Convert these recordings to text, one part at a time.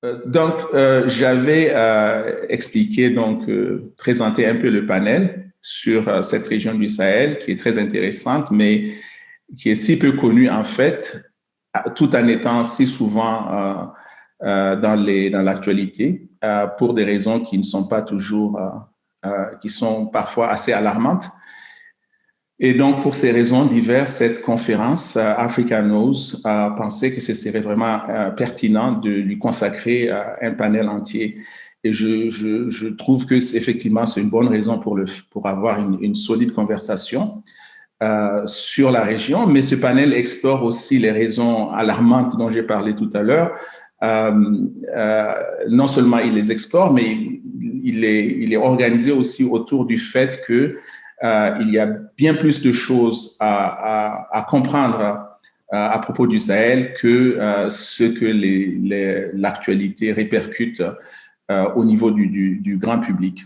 J'avais expliqué, présenté un peu le panel sur cette région du Sahel qui est très intéressante, mais qui est si peu connue en fait, tout en étant si souvent dans l'actualité, pour des raisons qui ne sont pas toujours, qui sont parfois assez alarmantes. Et donc, pour ces raisons diverses, cette conférence, Africa Knows, a pensé que ce serait vraiment pertinent de lui consacrer un panel entier. Et je trouve que effectivement, c'est une bonne raison pour avoir une solide conversation sur la région. Mais ce panel explore aussi les raisons alarmantes dont j'ai parlé tout à l'heure. Non seulement il les explore, mais il est organisé aussi autour du fait que il y a bien plus de choses à comprendre à propos du Sahel que ce que l'actualité répercute au niveau du grand public.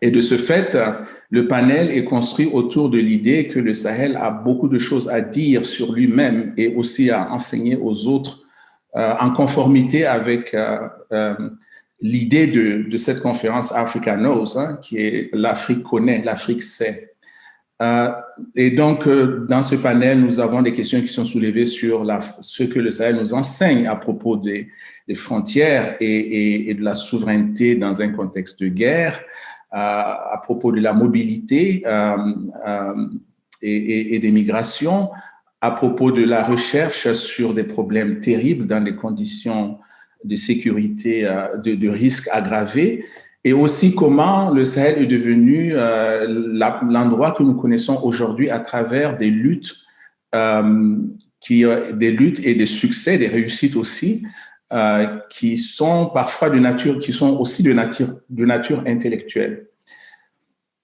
Et de ce fait, le panel est construit autour de l'idée que le Sahel a beaucoup de choses à dire sur lui-même et aussi à enseigner aux autres en conformité avec l'idée de cette conférence Africa Knows, qui est l'Afrique connaît, l'Afrique sait. Et donc, dans ce panel, nous avons des questions qui sont soulevées sur ce que le Sahel nous enseigne à propos des frontières et de la souveraineté dans un contexte de guerre, à propos de la mobilité et des migrations, à propos de la recherche sur des problèmes terribles dans des conditions de sécurité, de risques aggravés, et aussi comment le Sahel est devenu l'endroit que nous connaissons aujourd'hui à travers des luttes, des luttes et des succès, des réussites aussi, qui sont parfois qui sont aussi de nature intellectuelle.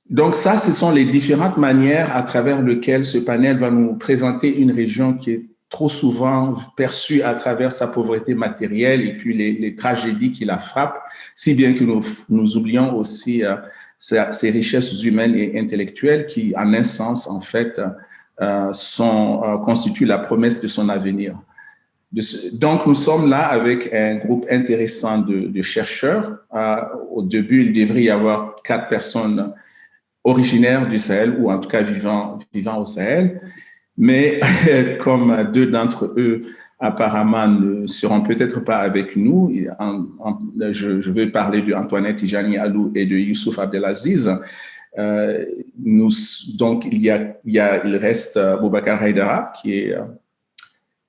Donc ça, ce sont les différentes manières à travers lesquelles ce panel va nous présenter une région qui est trop souvent perçue à travers sa pauvreté matérielle et puis les tragédies qui la frappent, si bien que nous oublions aussi ces richesses humaines et intellectuelles qui, en un sens, en fait, constituent la promesse de son avenir. Donc, nous sommes là avec un groupe intéressant de chercheurs. Au début, il devrait y avoir 4 personnes originaires du Sahel ou en tout cas vivant au Sahel. Mais comme 2 d'entre eux apparemment ne seront peut-être pas avec nous, je veux parler d'Antoinette Tijani Alou et de Youssouf Abdelaziz. Donc, il reste Boubacar Haïdara, qui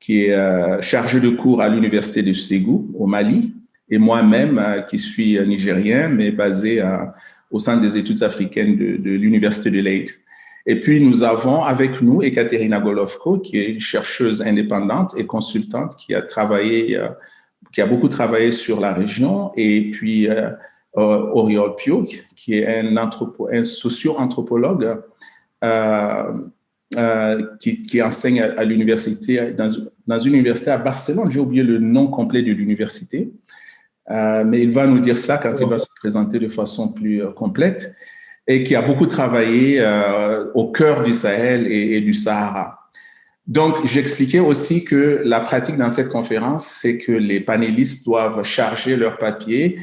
est chargé de cours à l'université de Ségou, au Mali, et moi-même, qui suis nigérien, mais basé au Centre des études africaines de l'université de Leyde. Et puis, nous avons avec nous Ekaterina Golovko, qui est une chercheuse indépendante et consultante qui a beaucoup travaillé sur la région, et puis Oriol Pio, qui est un socio-anthropologue qui enseigne à l'université, dans une université à Barcelone. J'ai oublié le nom complet de l'université, mais il va nous dire ça quand il va se présenter de façon plus complète, et qui a beaucoup travaillé au cœur du Sahel et du Sahara. Donc, j'expliquais aussi que la pratique dans cette conférence, c'est que les panélistes doivent charger leur papier,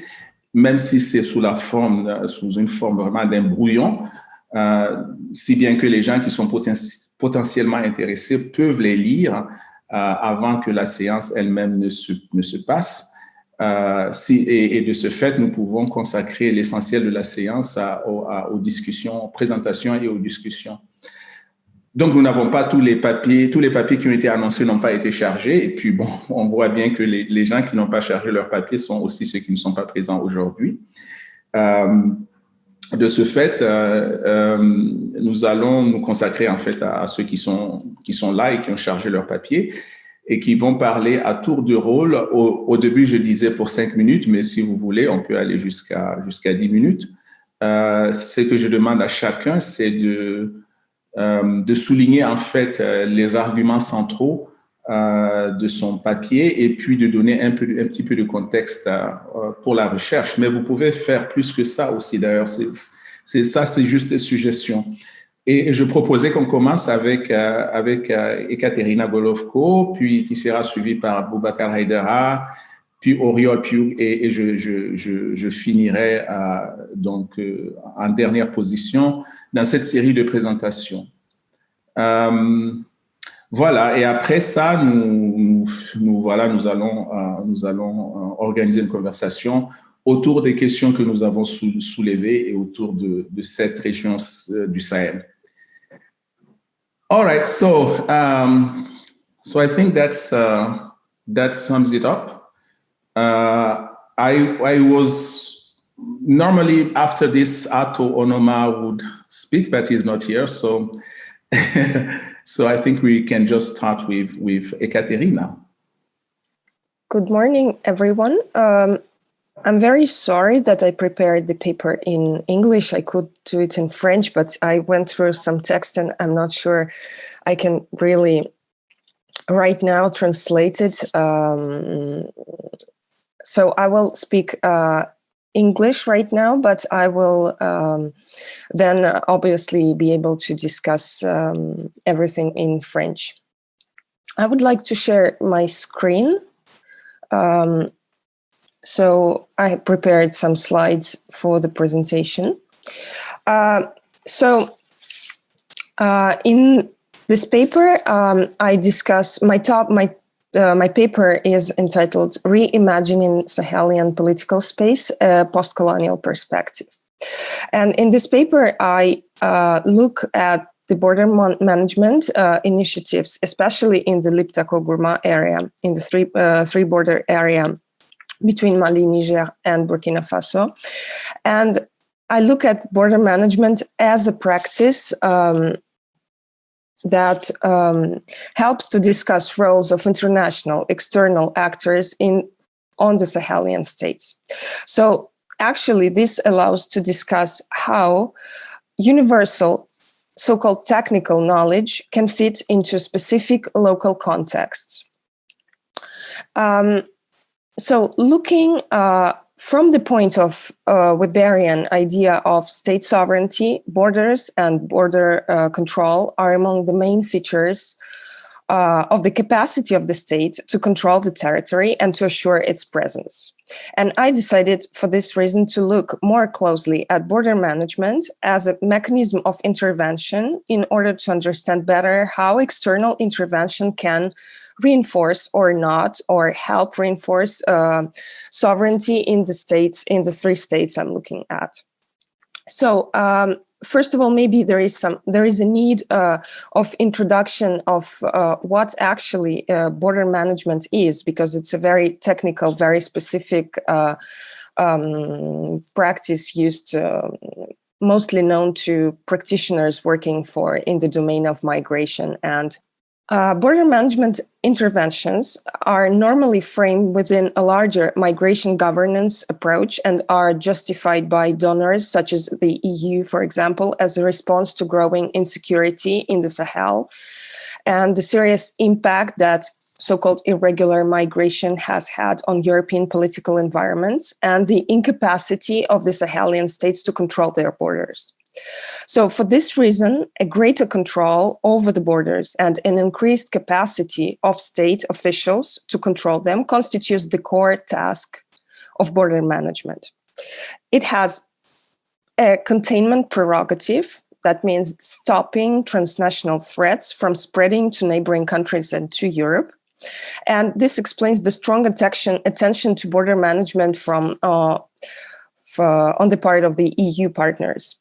même si c'est sous une forme vraiment d'un brouillon, si bien que les gens qui sont potentiellement intéressés peuvent les lire avant que la séance elle-même ne se passe. Et de ce fait, nous pouvons consacrer l'essentiel de la séance aux discussions, aux présentations et aux discussions. Donc, nous n'avons pas tous les papiers qui ont été annoncés n'ont pas été chargés. Et puis, bon, on voit bien que les gens qui n'ont pas chargé leurs papiers sont aussi ceux qui ne sont pas présents aujourd'hui. De ce fait, nous allons nous consacrer en fait à ceux qui sont là et qui ont chargé leurs papiers, et qui vont parler à tour de rôle. Au début, je disais pour 5 minutes, mais si vous voulez, on peut aller jusqu'à 10 minutes. Ce que je demande à chacun, c'est de souligner en fait les arguments centraux de son papier, et puis de donner un petit peu de contexte pour la recherche. Mais vous pouvez faire plus que ça aussi, d'ailleurs. C'est juste des suggestions. Et je proposais qu'on commence avec Ekaterina Golovko, puis qui sera suivie par Boubacar Haïdara, puis Oriol, et je finirai donc en dernière position dans cette série de présentations. Voilà, et après ça, nous allons organiser une conversation autour des questions que nous avons soulevées et autour de cette région du Sahel. All right, so I think that sums it up. I was normally after this, Ato Onoma would speak, but he's not here, so so I think we can just start with Ekaterina. Good morning, everyone. I'm very sorry that I prepared the paper in English. I could do it in French, but I went through some text and I'm not sure I can really right now translate it. So I will speak English right now, but I will then obviously be able to discuss everything in French. I would like to share my screen. So I prepared some slides for the presentation. In this paper, I discuss my paper is entitled Reimagining Sahelian Political Space, a Post-Colonial Perspective. And in this paper, I look at the border management initiatives, especially in the Liptako-Gourma area, in the three border area between Mali, Niger, and Burkina Faso. And I look at border management as a practice that helps to discuss roles of international external actors on the Sahelian states. So actually, this allows to discuss how universal so-called technical knowledge can fit into specific local contexts. So looking from the point of Weberian idea of state sovereignty, borders and border control are among the main features of the capacity of the state to control the territory and to assure its presence. And I decided for this reason to look more closely at border management as a mechanism of intervention in order to understand better how external intervention can reinforce or not, or help reinforce sovereignty in the states, in the three states I'm looking at. So first of all, maybe there is a need of introduction of what actually border management is, because it's a very technical, very specific practice used mostly known to practitioners working in the domain of migration. And border management interventions are normally framed within a larger migration governance approach and are justified by donors such as the EU, for example, as a response to growing insecurity in the Sahel and the serious impact that so-called irregular migration has had on European political environments and the incapacity of the Sahelian states to control their borders. So for this reason, a greater control over the borders and an increased capacity of state officials to control them constitutes the core task of border management. It has a containment prerogative. That means stopping transnational threats from spreading to neighboring countries and to Europe. And this explains the strong attention to border management on the part of the EU partners.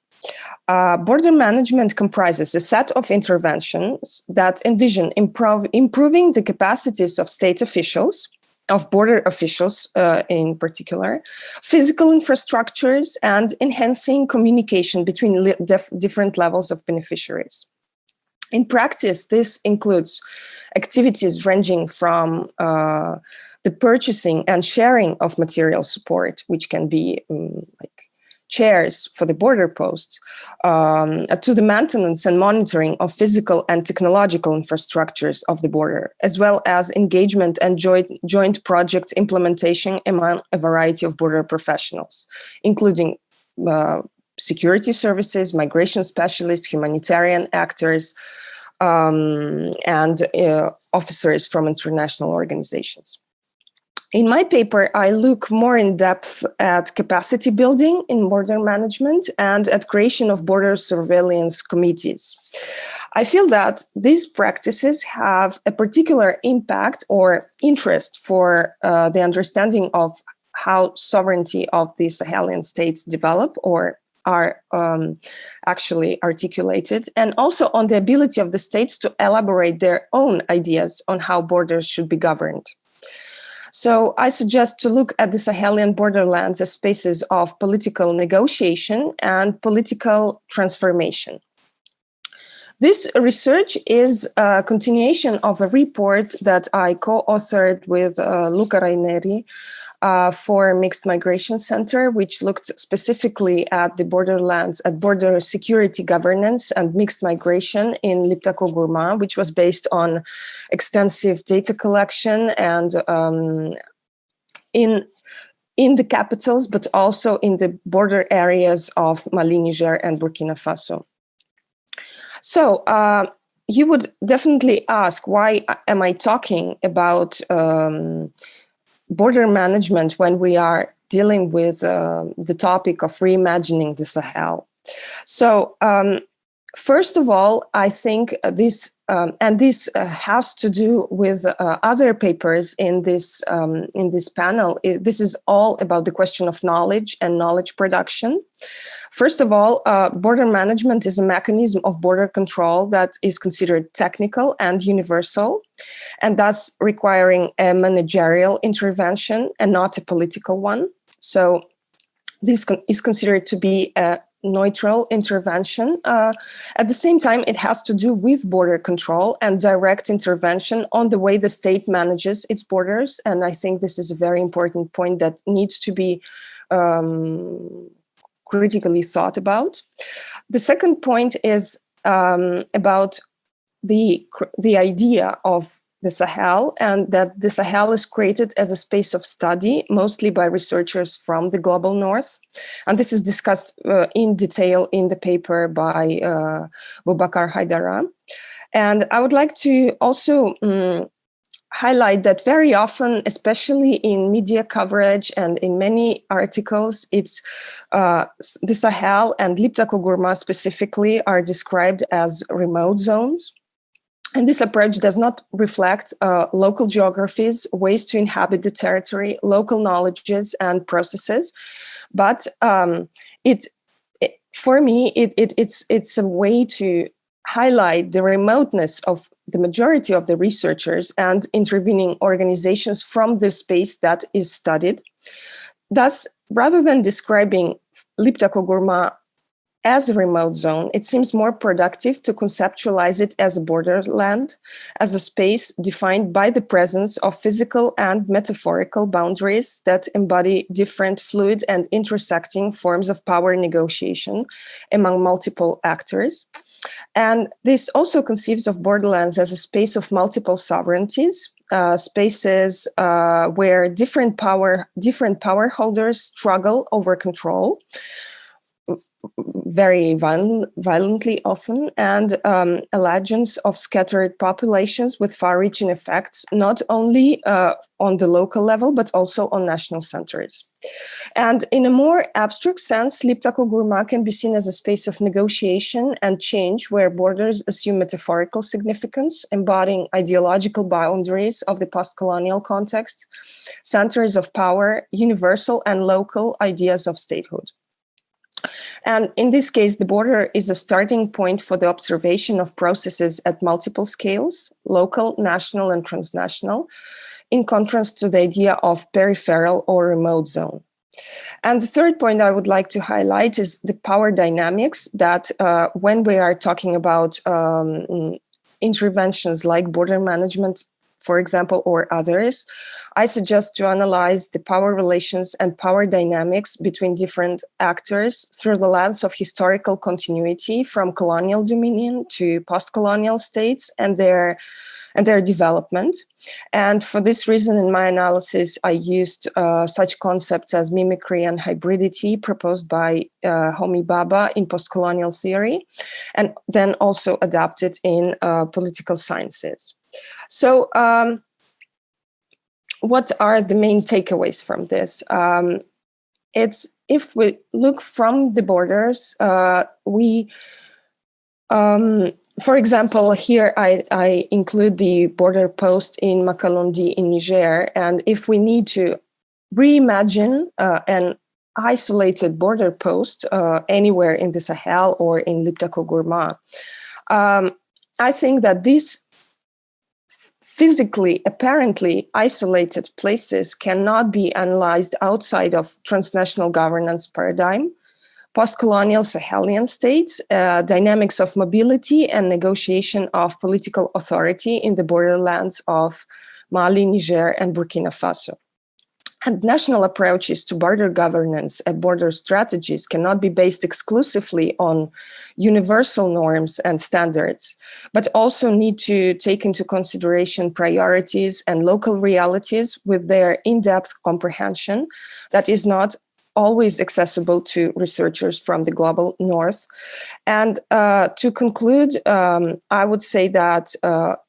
Border management comprises a set of interventions that envision improving the capacities of state officials, of border officials in particular, physical infrastructures, and enhancing communication between different levels of beneficiaries. In practice, this includes activities ranging from the purchasing and sharing of material support, which can be like chairs for the border posts, to the maintenance and monitoring of physical and technological infrastructures of the border, as well as engagement and joint project implementation among a variety of border professionals, including security services, migration specialists, humanitarian actors, and officers from international organizations. In my paper, I look more in depth at capacity building in border management and at creation of border surveillance committees. I feel that these practices have a particular impact or interest for the understanding of how sovereignty of the Sahelian states develop or are actually articulated, and also on the ability of the states to elaborate their own ideas on how borders should be governed. So I suggest to look at the Sahelian borderlands as spaces of political negotiation and political transformation. This research is a continuation of a report that I co-authored with Luca Raineri for Mixed Migration Center, which looked specifically at the borderlands, at border security governance and mixed migration in Liptako-Gourma, which was based on extensive data collection and in the capitals, but also in the border areas of Mali, Niger, and Burkina Faso. So you would definitely ask, why am I talking about border management when we are dealing with the topic of reimagining the Sahel? So first of all, I think this, and this has to do with other papers in this panel. This is all about the question of knowledge and knowledge production. First of all, border management is a mechanism of border control that is considered technical and universal, and thus requiring a managerial intervention and not a political one. So this is considered to be a neutral intervention. At the same time, it has to do with border control and direct intervention on the way the state manages its borders. And I think this is a very important point that needs to be critically thought about. The second point is about the idea of the Sahel, and that the Sahel is created as a space of study, mostly by researchers from the global north. And this is discussed in detail in the paper by Boubacar Haidara. And I would like to also highlight that very often, especially in media coverage and in many articles, it's the Sahel and Liptako-Gourma specifically are described as remote zones. And this approach does not reflect local geographies, ways to inhabit the territory, local knowledges and processes. But for me, it's a way to highlight the remoteness of the majority of the researchers and intervening organizations from the space that is studied. Thus, rather than describing Liptako-Gourma as a remote zone, it seems more productive to conceptualize it as a borderland, as a space defined by the presence of physical and metaphorical boundaries that embody different fluid and intersecting forms of power negotiation among multiple actors. And this also conceives of borderlands as a space of multiple sovereignties, spaces where different power holders struggle over control, very violently often, and allegiance of scattered populations with far-reaching effects, not only on the local level, but also on national centers. And in a more abstract sense, Liptako-Gourma can be seen as a space of negotiation and change where borders assume metaphorical significance, embodying ideological boundaries of the post-colonial context, centers of power, universal and local ideas of statehood. And in this case, the border is a starting point for the observation of processes at multiple scales, local, national, and transnational, in contrast to the idea of peripheral or remote zone. And the third point I would like to highlight is the power dynamics that when we are talking about interventions like border management, for example, or others, I suggest to analyze the power relations and power dynamics between different actors through the lens of historical continuity from colonial dominion to post-colonial states and their development. And for this reason, in my analysis, I used such concepts as mimicry and hybridity proposed by Homi Bhabha in post-colonial theory, and then also adapted in political sciences. So what are the main takeaways from this? It's if we look from the borders, for example, here I include the border post in Makalondi in Niger, and if we need to reimagine an isolated border post anywhere in the Sahel or in Liptako-Gourma, I think that these physically, apparently isolated places cannot be analyzed outside of transnational governance paradigm, post-colonial Sahelian states, dynamics of mobility and negotiation of political authority in the borderlands of Mali, Niger, and Burkina Faso. And national approaches to border governance and border strategies cannot be based exclusively on universal norms and standards, but also need to take into consideration priorities and local realities with their in-depth comprehension that is not always accessible to researchers from the global north. And to conclude, I would say that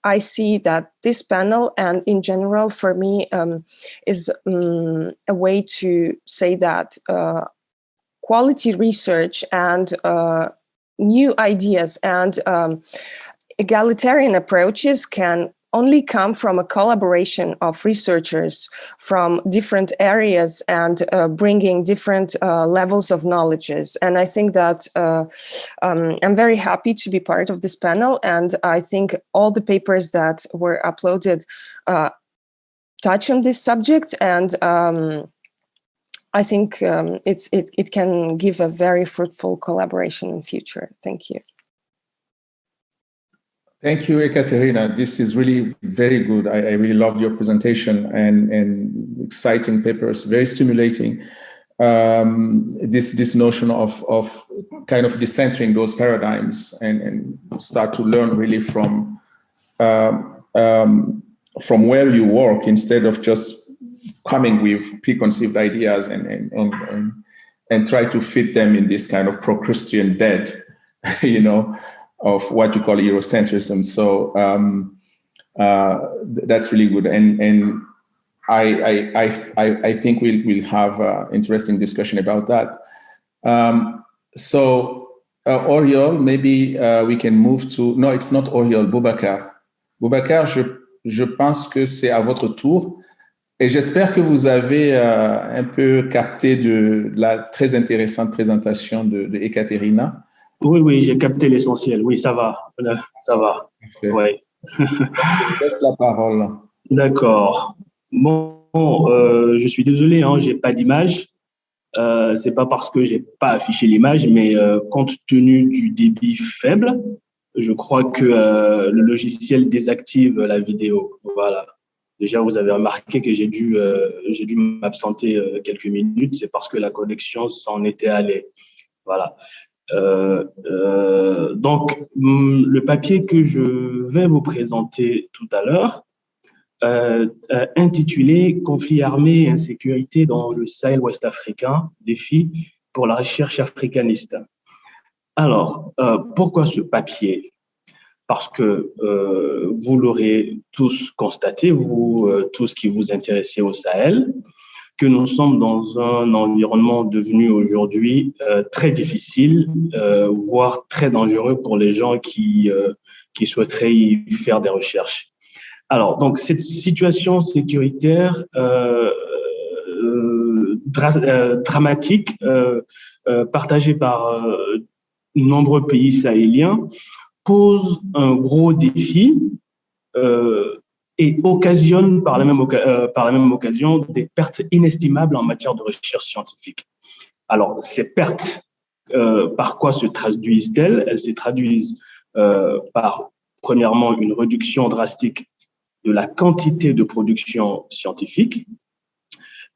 I see that this panel, and in general for me, is a way to say that quality research and new ideas and egalitarian approaches can only come from a collaboration of researchers from different areas and bringing different levels of knowledges. And I think that I'm very happy to be part of this panel. And I think all the papers that were uploaded touch on this subject. And I think it can give a very fruitful collaboration in the future. Thank you. Thank you, Ekaterina. This is really very good. I really loved your presentation and exciting papers, very stimulating. This notion of kind of decentering those paradigms and start to learn really from where you work instead of just coming with preconceived ideas and try to fit them in this kind of pro-Christian dead, of what you call Eurocentrism. So that's really good. And I think we'll have an interesting discussion about that. Oriol, maybe we can move to... No, it's not Oriol, Boubacar. Boubacar, je pense que c'est à votre tour. Et j'espère que vous avez un peu capté de la très intéressante présentation de Ekaterina. Oui, j'ai capté l'essentiel. Oui, ça va. Ouais. Je vous laisse la parole. D'accord. Bon, je suis désolé, j'ai pas d'image. C'est pas parce que j'ai pas affiché l'image, mais compte tenu du débit faible, je crois que le logiciel désactive la vidéo. Voilà. Déjà, vous avez remarqué que j'ai dû m'absenter quelques minutes. C'est parce que la connexion s'en était allée. Voilà. Donc, le papier que je vais vous présenter tout à l'heure, intitulé « Conflits armés et insécurité dans le Sahel ouest africain, défi pour la recherche africaniste ». Alors, pourquoi ce papier? Parce que vous l'aurez tous constaté, vous tous qui vous intéressez au Sahel, que nous sommes dans un environnement devenu aujourd'hui très difficile, voire très dangereux pour les gens qui souhaiteraient y faire des recherches. Alors, donc, cette situation sécuritaire dramatique, partagée par nombreux pays sahéliens, pose un gros défi et occasionne par la même occasion des pertes inestimables en matière de recherche scientifique. Alors, ces pertes, par quoi se traduisent-elles? Elles se traduisent par, premièrement, une réduction drastique de la quantité de production scientifique.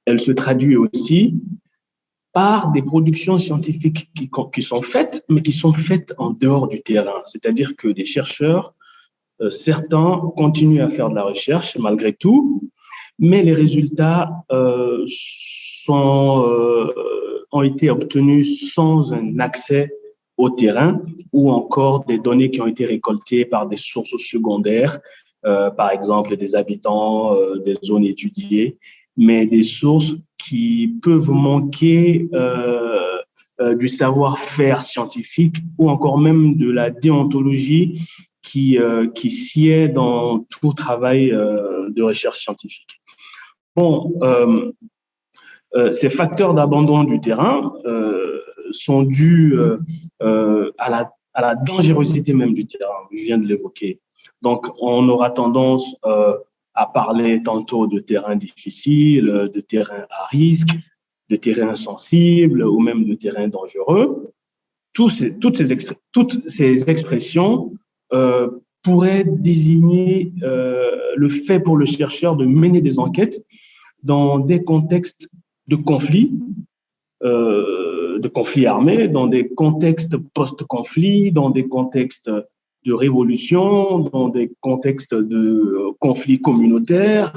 Elles se traduisent aussi par des productions scientifiques qui sont faites, mais qui sont faites en dehors du terrain. C'est-à-dire que des chercheurs, certains continuent à faire de la recherche malgré tout, mais les résultats ont été obtenus sans un accès au terrain ou encore des données qui ont été récoltées par des sources secondaires par exemple des habitants des zones étudiées, mais des sources qui peuvent manquer du savoir-faire scientifique ou encore même de la déontologie qui sied dans tout travail de recherche scientifique. Bon, ces facteurs d'abandon du terrain sont dus à la dangerosité même du terrain, je viens de l'évoquer. Donc, on aura tendance à parler tantôt de terrain difficile, de terrain à risque, de terrain sensible ou même de terrain dangereux. Toutes ces expressions pourraient désigner le fait pour le chercheur de mener des enquêtes dans des contextes de conflits armés, dans des contextes post-conflits, dans des contextes de révolution, dans des contextes de conflits communautaires,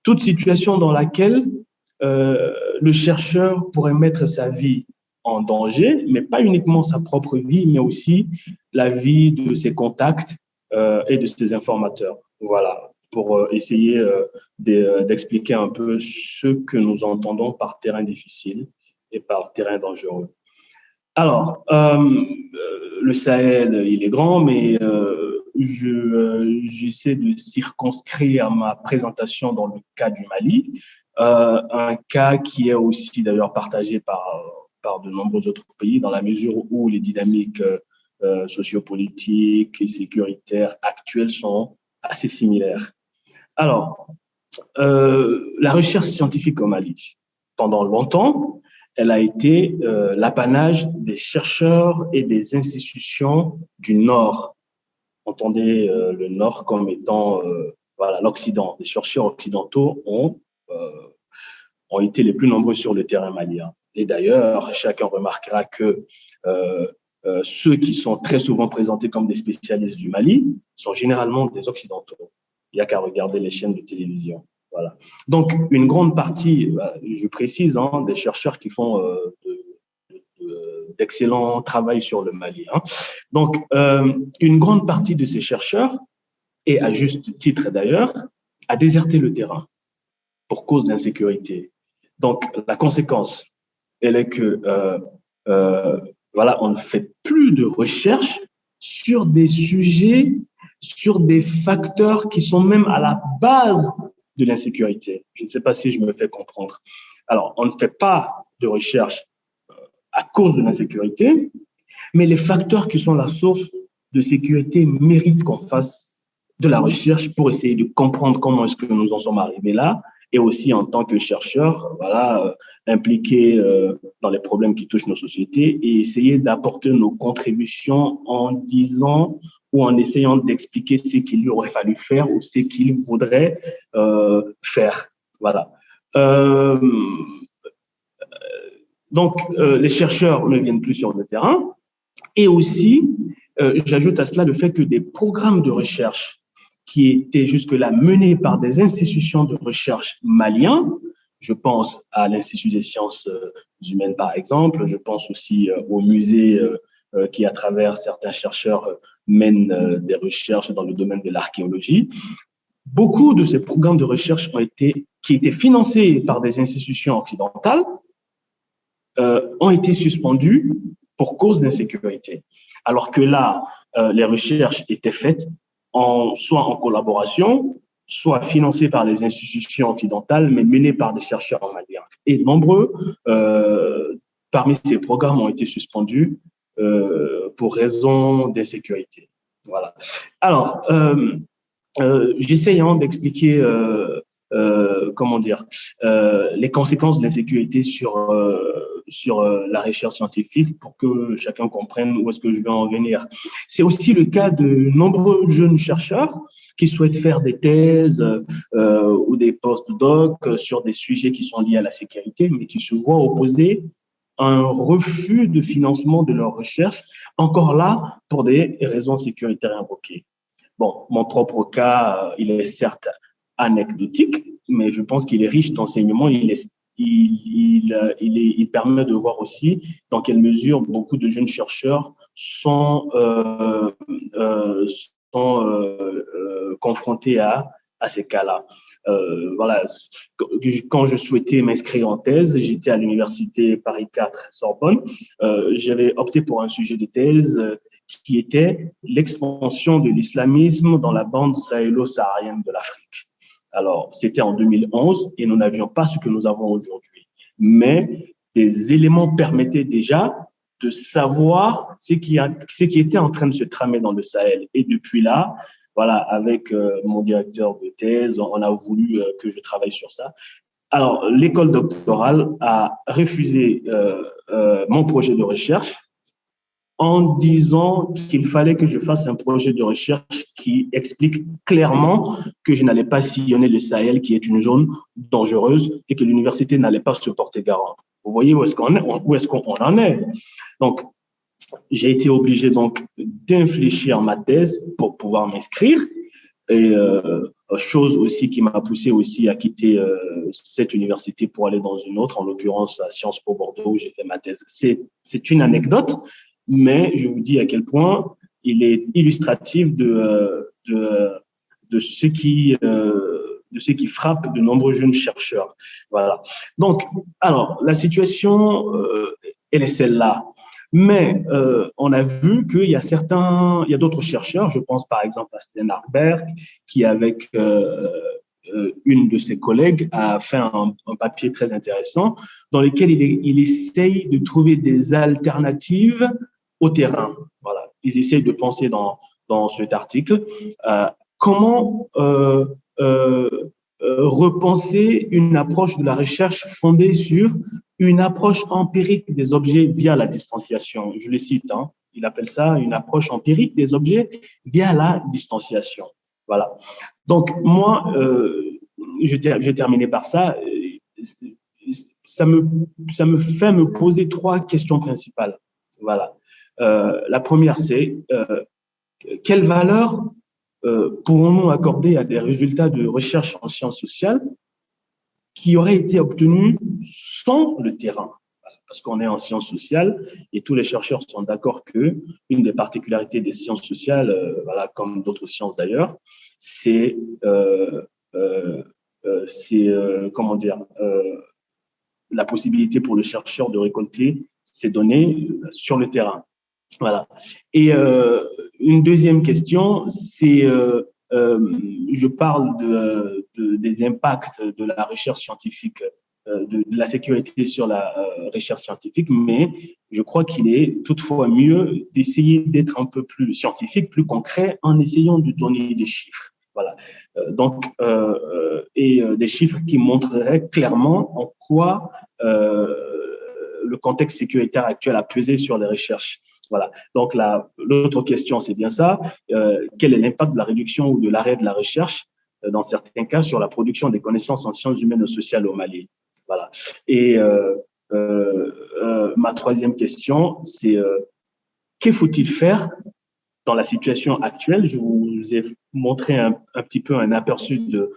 toute situation dans laquelle le chercheur pourrait mettre sa vie en danger, mais pas uniquement sa propre vie, mais aussi la vie de ses contacts et de ses informateurs. Voilà, pour essayer d'expliquer un peu ce que nous entendons par terrain difficile et par terrain dangereux. Alors, le Sahel, il est grand, mais j'essaie de circonscrire ma présentation dans le cas du Mali, un cas qui est aussi d'ailleurs partagé par de nombreux autres pays, dans la mesure où les dynamiques sociopolitiques et sécuritaires actuelles sont assez similaires. Alors, la recherche scientifique au Mali, pendant longtemps, elle a été l'apanage des chercheurs et des institutions du Nord. Entendez le Nord comme étant voilà, l'Occident. Les chercheurs occidentaux ont été les plus nombreux sur le terrain malien. Et d'ailleurs, chacun remarquera que ceux qui sont très souvent présentés comme des spécialistes du Mali sont généralement des Occidentaux. Il n'y a qu'à regarder les chaînes de télévision. Voilà. Donc, une grande partie, je précise, des chercheurs qui font d'excellent travail sur le Mali. Donc, une grande partie de ces chercheurs, et à juste titre d'ailleurs, a déserté le terrain pour cause d'insécurité. Donc, la conséquence, elle est que voilà, on ne fait plus de recherche sur des sujets, sur des facteurs qui sont même à la base de l'insécurité. Je ne sais pas si je me fais comprendre. Alors, on ne fait pas de recherche à cause de l'insécurité, mais les facteurs qui sont la source de sécurité méritent qu'on fasse de la recherche pour essayer de comprendre comment est-ce que nous en sommes arrivés là, et aussi en tant que chercheurs, voilà, impliqués dans les problèmes qui touchent nos sociétés et essayer d'apporter nos contributions en disant ou en essayant d'expliquer ce qu'il lui aurait fallu faire ou ce qu'il voudrait faire. Voilà. Donc, les chercheurs ne viennent plus sur le terrain. Et aussi, j'ajoute à cela le fait que des programmes de recherche qui étaient jusque-là menés par des institutions de recherche maliens, je pense à l'Institut des sciences humaines, par exemple, je pense aussi au musée qui, à travers certains chercheurs, mènent des recherches dans le domaine de l'archéologie. Beaucoup de ces programmes de recherche qui étaient financés par des institutions occidentales ont été suspendus pour cause d'insécurité. Alors que là, les recherches étaient faites soit en collaboration, soit financées par les institutions occidentales, mais menées par des chercheurs maliens. Et nombreux parmi ces programmes ont été suspendus pour raison d'insécurité. Voilà. Alors, j'essaie d'expliquer comment dire les conséquences de l'insécurité sur la recherche scientifique pour que chacun comprenne où est-ce que je veux en venir. C'est aussi le cas de nombreux jeunes chercheurs qui souhaitent faire des thèses ou des post-docs sur des sujets qui sont liés à la sécurité, mais qui se voient opposer un refus de financement de leur recherche, encore là pour des raisons sécuritaires invoquées. Bon, mon propre cas, il est certes anecdotique, mais je pense qu'il est riche d'enseignements. Il permet de voir aussi dans quelle mesure beaucoup de jeunes chercheurs sont confrontés à ces cas-là. Voilà, quand je souhaitais m'inscrire en thèse, j'étais à l'université Paris 4 Sorbonne. J'avais opté pour un sujet de thèse qui était l'expansion de l'islamisme dans la bande sahélo-saharienne de l'Afrique. Alors, c'était en 2011 et nous n'avions pas ce que nous avons aujourd'hui. Mais des éléments permettaient déjà de savoir ce qui était en train de se tramer dans le Sahel. Et depuis là, voilà, avec mon directeur de thèse, on a voulu que je travaille sur ça. Alors, l'école doctorale a refusé mon projet de recherche en disant qu'il fallait que je fasse un projet de recherche qui explique clairement que je n'allais pas sillonner le Sahel, qui est une zone dangereuse, et que l'université n'allait pas se porter garant. Vous voyez où est-ce qu'on en est? Donc, j'ai été obligé donc d'infléchir ma thèse pour pouvoir m'inscrire. Et chose aussi qui m'a poussé aussi à quitter cette université pour aller dans une autre, en l'occurrence à Sciences Po Bordeaux, où j'ai fait ma thèse. C'est une anecdote, mais je vous dis à quel point il est illustratif de ce qui frappe de nombreux jeunes chercheurs. Voilà. Donc, alors, la situation, elle est celle-là. Mais on a vu qu'il y a d'autres chercheurs, je pense par exemple à Sten Harberg, qui avec une de ses collègues a fait un papier très intéressant dans lequel il essaye de trouver des alternatives au terrain. Voilà, ils essayent de penser dans cet article comment repenser une approche de la recherche fondée sur une approche empirique des objets via la distanciation. Je le cite, hein, il appelle ça une approche empirique des objets via la distanciation. Voilà. Donc, moi, je vais terminer par ça. Ça me fait me poser 3 questions principales. Voilà. La première, c'est quelle valeur pourrons-nous accorder à des résultats de recherche en sciences sociales qui auraient été obtenus sans le terrain? Parce qu'on est en sciences sociales et tous les chercheurs sont d'accord que une des particularités des sciences sociales, voilà, comme d'autres sciences d'ailleurs, c'est comment dire, la possibilité pour le chercheur de récolter ces données sur le terrain. Voilà. Et une deuxième question, c'est je parle des impacts de la recherche scientifique, de la sécurité sur la recherche scientifique, mais je crois qu'il est toutefois mieux d'essayer d'être un peu plus scientifique, plus concret, en essayant de donner des chiffres. Voilà. Donc, des chiffres qui montreraient clairement en quoi le contexte sécuritaire actuel a pesé sur les recherches. Voilà. Donc, l'autre question, c'est bien ça. Quel est l'impact de la réduction ou de l'arrêt de la recherche, dans certains cas, sur la production des connaissances en sciences humaines et sociales au Mali? Voilà. Et ma troisième question, c'est que faut-il faire dans la situation actuelle? Je vous ai montré un petit peu un aperçu de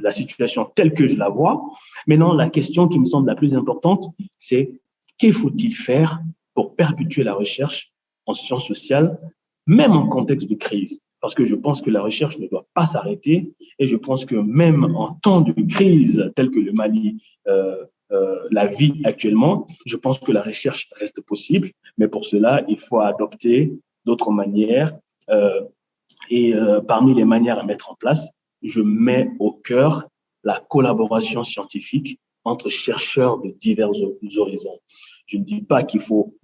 la situation telle que je la vois. Maintenant, la question qui me semble la plus importante, c'est que faut-il faire pour perpétuer la recherche en sciences sociales, même en contexte de crise? Parce que je pense que la recherche ne doit pas s'arrêter et je pense que même en temps de crise telle que le Mali la vit actuellement, je pense que la recherche reste possible, mais pour cela, il faut adopter d'autres manières. Parmi les manières à mettre en place, je mets au cœur la collaboration scientifique entre chercheurs de divers horizons. Je ne dis pas qu'il faut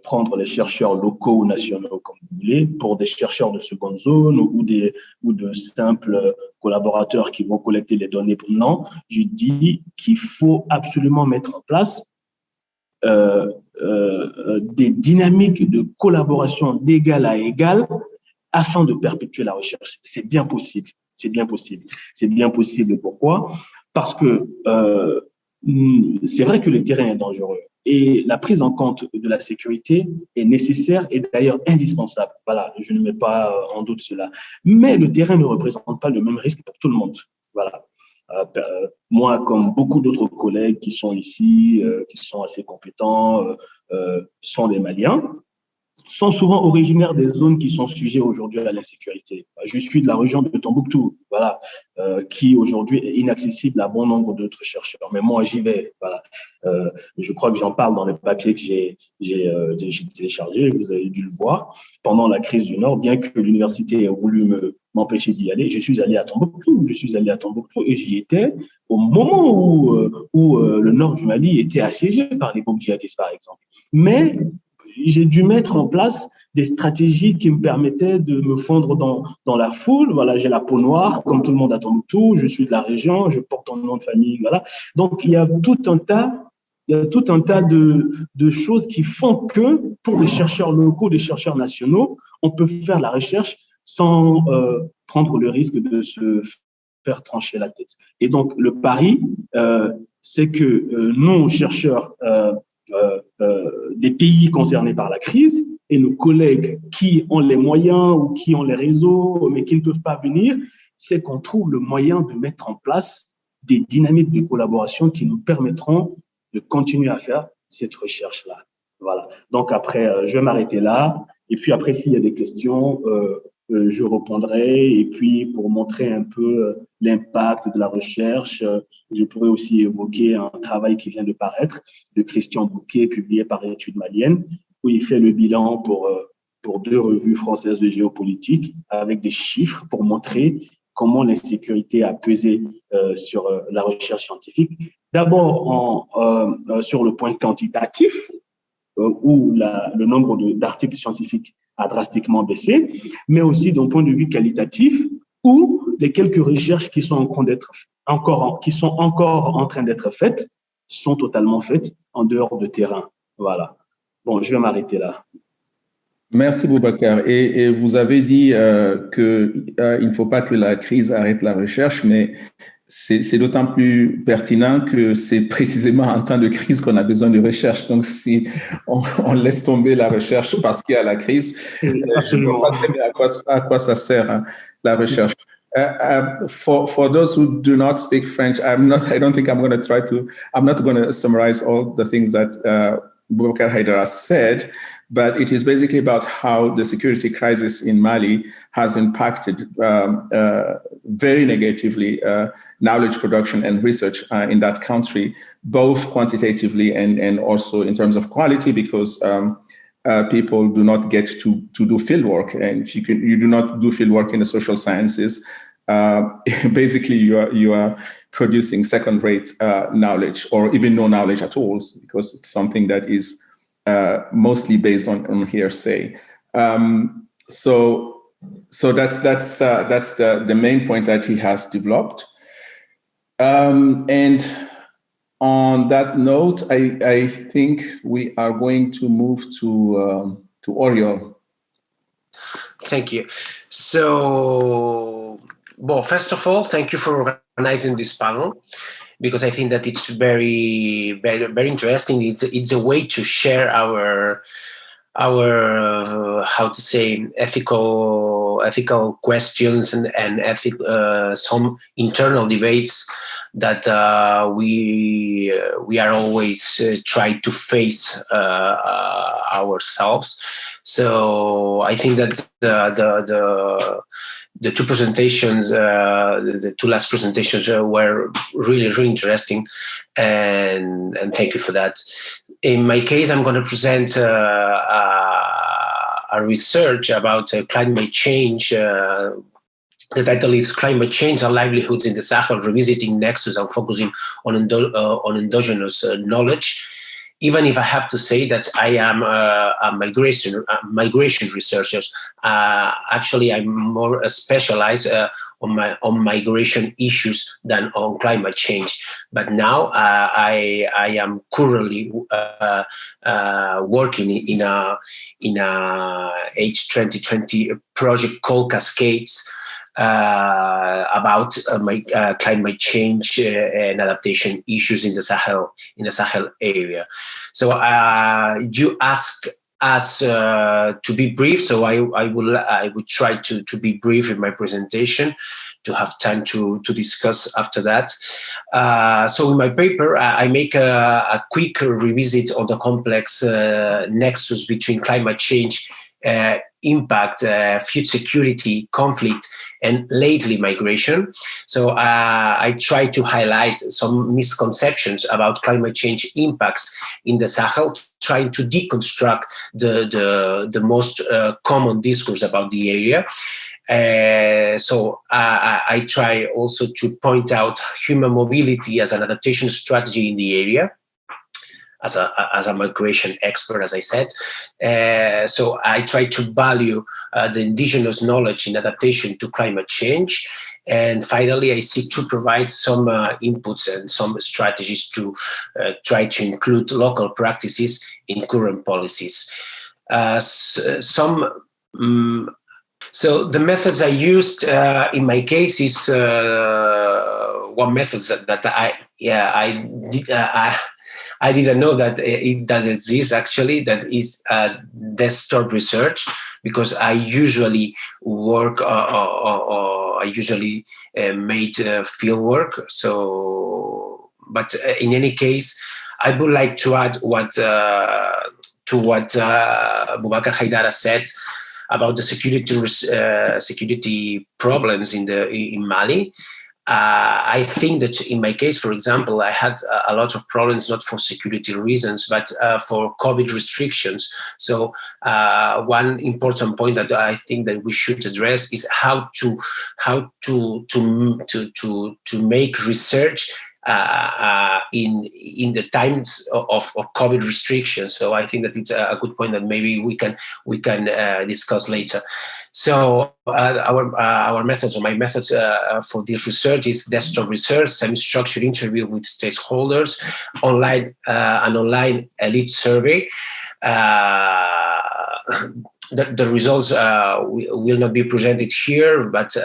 prendre les chercheurs locaux ou nationaux, comme vous voulez, pour des chercheurs de seconde zone ou de simples collaborateurs qui vont collecter les données. Non, je dis qu'il faut absolument mettre en place des dynamiques de collaboration d'égal à égal afin de perpétuer la recherche. C'est bien possible. C'est bien possible. C'est bien possible. Pourquoi? Parce que c'est vrai que le terrain est dangereux et la prise en compte de la sécurité est nécessaire et d'ailleurs indispensable. Voilà, je ne mets pas en doute cela. Mais le terrain ne représente pas le même risque pour tout le monde. Voilà. Moi, comme beaucoup d'autres collègues qui sont ici, qui sont assez compétents, sont des Maliens. sont souvent originaires des zones qui sont sujets aujourd'hui à l'insécurité. Je suis de la région de Tombouctou, voilà, qui aujourd'hui est inaccessible à bon nombre d'autres chercheurs. Mais moi, j'y vais. Voilà. Je crois que j'en parle dans les papiers que j'ai téléchargés. Vous avez dû le voir. Pendant la crise du Nord, bien que l'université ait voulu m'empêcher d'y aller, je suis allé à Tombouctou. Je suis allé à Tombouctou et j'y étais au moment où le nord du Mali était assiégé par les groupes djihadistes, par exemple. Mais j'ai dû mettre en place des stratégies qui me permettaient de me fondre dans la foule. Voilà, j'ai la peau noire, comme tout le monde à Tombouctou, je suis de la région, je porte un nom de famille, voilà. Donc, il y a tout un tas de choses qui font que, pour les chercheurs locaux, les chercheurs nationaux, on peut faire la recherche sans prendre le risque de se faire trancher la tête. Et donc, le pari, c'est que nous, chercheurs des pays concernés par la crise et nos collègues qui ont les moyens ou qui ont les réseaux mais qui ne peuvent pas venir, c'est qu'on trouve le moyen de mettre en place des dynamiques de collaboration qui nous permettront de continuer à faire cette recherche-là. Voilà. Donc après, je vais m'arrêter là. Et puis après, s'il y a des questions, je répondrai. Et puis, pour montrer un peu l'impact de la recherche, je pourrais aussi évoquer un travail qui vient de paraître de Christian Bouquet, publié par Études maliennes, où il fait le bilan pour 2 revues françaises de géopolitique avec des chiffres pour montrer comment l'insécurité a pesé sur la recherche scientifique. D'abord, sur le point quantitatif, où le nombre d'articles scientifiques a drastiquement baissé, mais aussi d'un point de vue qualitatif, où les quelques recherches qui sont encore en train d'être faites sont totalement faites en dehors de terrain. Voilà. Bon, je vais m'arrêter là. Merci Boubacar. Et vous avez dit qu'il ne faut pas que la crise arrête la recherche, mais c'est d'autant plus pertinent que c'est précisément en temps de crise qu'on a besoin de recherche. Donc, si on laisse tomber la recherche parce qu'il y a la crise, je ne vois pas très bien à quoi ça sert, hein, la recherche. For those who do not speak French, I don't think I'm not going to summarize all the things that Boubacar Haidara said, but it is basically about how the security crisis in Mali has impacted very negatively knowledge production and research in that country, both quantitatively and also in terms of quality, because people do not get to do field work. And if you do not do field work in the social sciences, basically you are producing second-rate knowledge or even no knowledge at all, because it's something that is mostly based on hearsay. So that's the main point that he has developed. And on that note, I think we are going to move to Oriol. Thank you. So, well, first of all, thank you for organizing this panel, because I think that it's very, very, very interesting. It's a way to share our how to say ethical questions and some internal debates that we are always trying to face ourselves. So I think that the two presentations, the two last presentations were really, really interesting, and thank you for that. In my case, I'm going to present a research about climate change. The title is "Climate Change and Livelihoods in the Sahel: Revisiting Nexus and Focusing on endogenous knowledge." Even if I have to say that I am a migration researcher, actually I'm more specialized on migration issues than on climate change. But now I am currently working in a H2020 project called Cascades, about climate change and adaptation issues in the Sahel area. So you ask us to be brief, so I would try to be brief in my presentation have time to discuss after that. So in my paper, I make a quick revisit on the complex nexus between climate change, impact, food security, conflict, and lately migration. So I try to highlight some misconceptions about climate change impacts in the Sahel, trying to deconstruct the most common discourse about the area. So I try also to point out human mobility as an adaptation strategy in the area, as a migration expert, as I said. So I try to value the indigenous knowledge in adaptation to climate change. And finally, I seek to provide some inputs and some strategies to try to include local practices in current policies. So the methods I used in my case is one method that I didn't know that it does exist, actually. That is desktop research, because I usually work or I usually made field work. So, but in any case, I would like to add what Boubacar Haidara said about the security problems in Mali. I think that in my case, for example, I had a lot of problems, not for security reasons, but for COVID restrictions. So one important point that I think that we should address is how to make research in the times of COVID restrictions. So I think that it's a good point that maybe we can discuss later. So our methods, or my methods for this research, is desktop research, semi-structured interview with stakeholders, an online elite survey. The results will not be presented here, but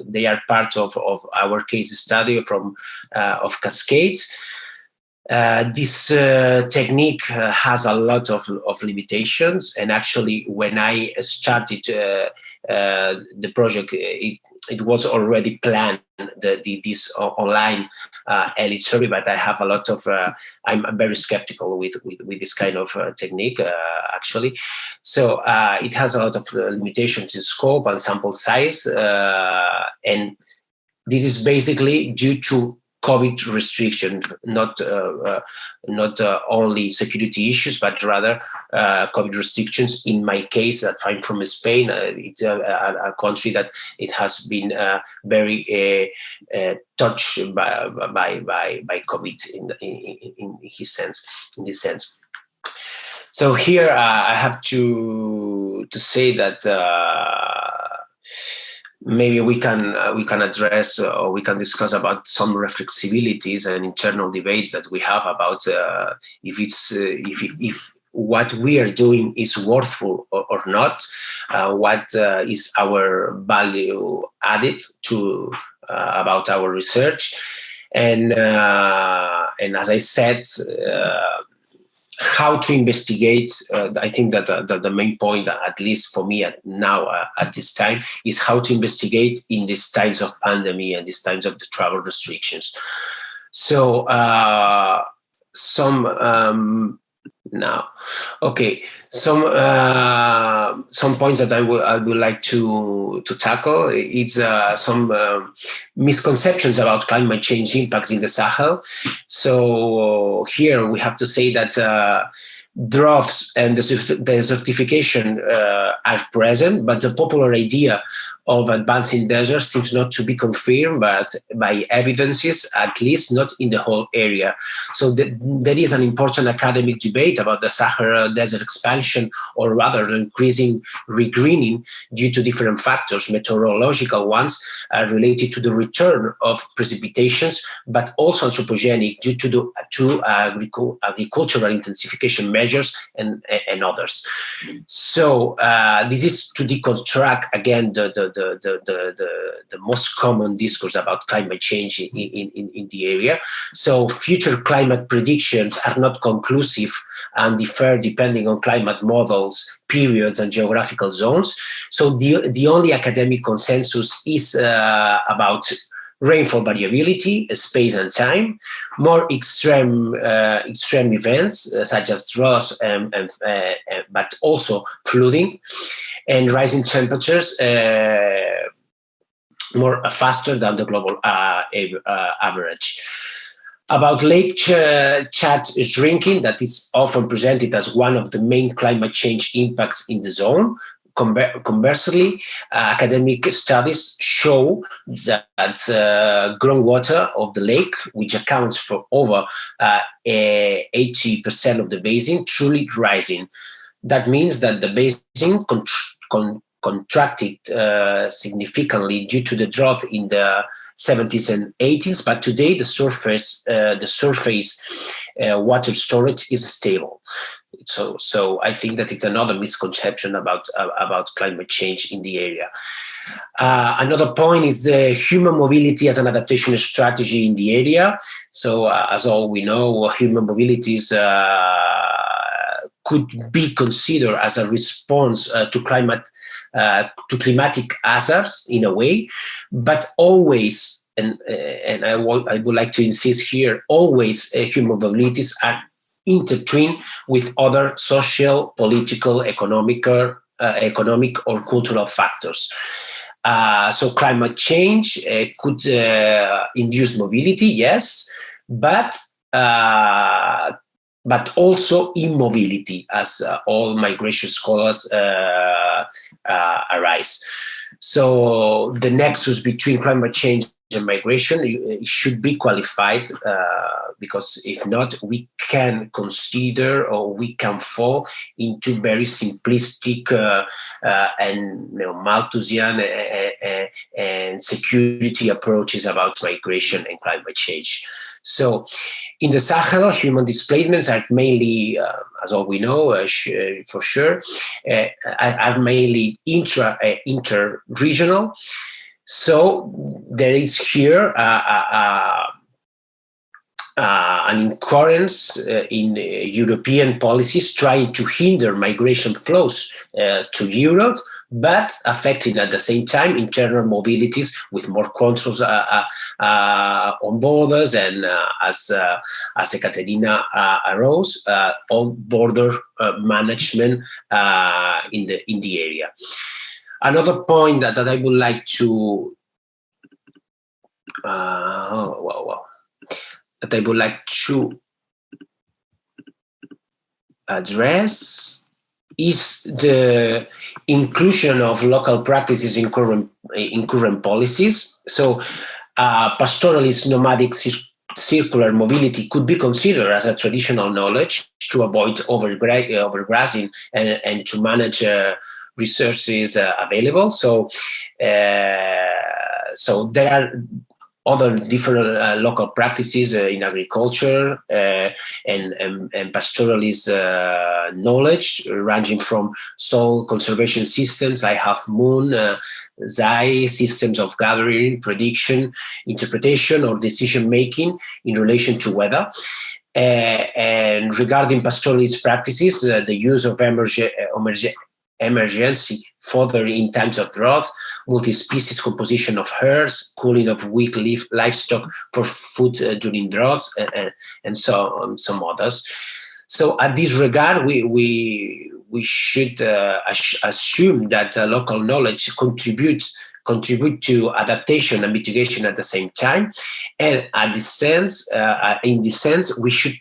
they are part of our case study of Cascades. This technique has a lot of limitations, and actually, when I started the project, it was already planned, this online elite survey, but I have a lot of, I'm very skeptical with this kind of technique, actually. So it has a lot of limitations in scope and sample size, and this is basically due to COVID restriction, not only security issues, but rather COVID restrictions. In my case, that I'm from Spain, it's a country that it has been very touched by COVID in this sense. So here I have to say that. Maybe we can address or we can discuss about some reflexibilities and internal debates that we have about if what we are doing is worthful or not, what is our value added to about our research, and as I said, how to investigate. I think that the main point, at least for me at this time, is how to investigate in these times of pandemic and these times of the travel restrictions. So some points that I would like to tackle. It's some misconceptions about climate change impacts in the Sahel. So here we have to say that droughts and the desertification are present, but the popular idea of advancing deserts seems not to be confirmed by evidences, at least not in the whole area. So there is an important academic debate about the Sahara desert expansion, or rather increasing regreening, due to different factors. Meteorological ones are related to the return of precipitations, but also anthropogenic due to agricultural intensification measures measures and others. So this is to deconstruct again the most common discourse about climate change in the area. So future climate predictions are not conclusive and differ depending on climate models, periods, and geographical zones. So the only academic consensus is about rainfall variability, space and time, more extreme events such as droughts, but also flooding, and rising temperatures more faster than the global average. About Lake Chad shrinking, that is often presented as one of the main climate change impacts in the zone. Conversely, academic studies show that groundwater of the lake, which accounts for over 80% of the basin, truly rising. That means that the basin contracted significantly due to the drought in the 70s and 80s, but today the surface water storage is stable. So I think that it's another misconception about climate change in the area. Another point is the human mobility as an adaptation strategy in the area. So as all we know, human mobilities could be considered as a response to climatic hazards in a way, but always, and I would like to insist here, always human mobilities are intertwined with other social, political, economic or cultural factors. So climate change could induce mobility, yes, but also immobility, as all migration scholars arise. So the nexus between climate change and migration should be qualified, because if not, we can consider or we can fall into very simplistic and Malthusian and security approaches about migration and climate change. So in the Sahel, human displacements are mainly, as all we know, for sure, are mainly inter-regional. So there is here an incoherence in European policies trying to hinder migration flows to Europe, but affecting at the same time internal mobilities with more controls on borders, and as Ekaterina arose, all border management in the area. Another point that I would like to address is the inclusion of local practices in current policies. So pastoralist nomadic circular mobility could be considered as a traditional knowledge to avoid overgrazing and to manage resources available. So there are other different local practices in agriculture and pastoralist knowledge, ranging from soil conservation systems like Half Moon, Zai, systems of gathering, prediction, interpretation, or decision making in relation to weather. And regarding pastoralist practices, the use of emergency fodder in times of drought, multi-species composition of herds, cooling of weak livestock for food during droughts, and so on, some others. So at this regard, we should assume that local knowledge contribute to adaptation and mitigation at the same time, and in this sense, we should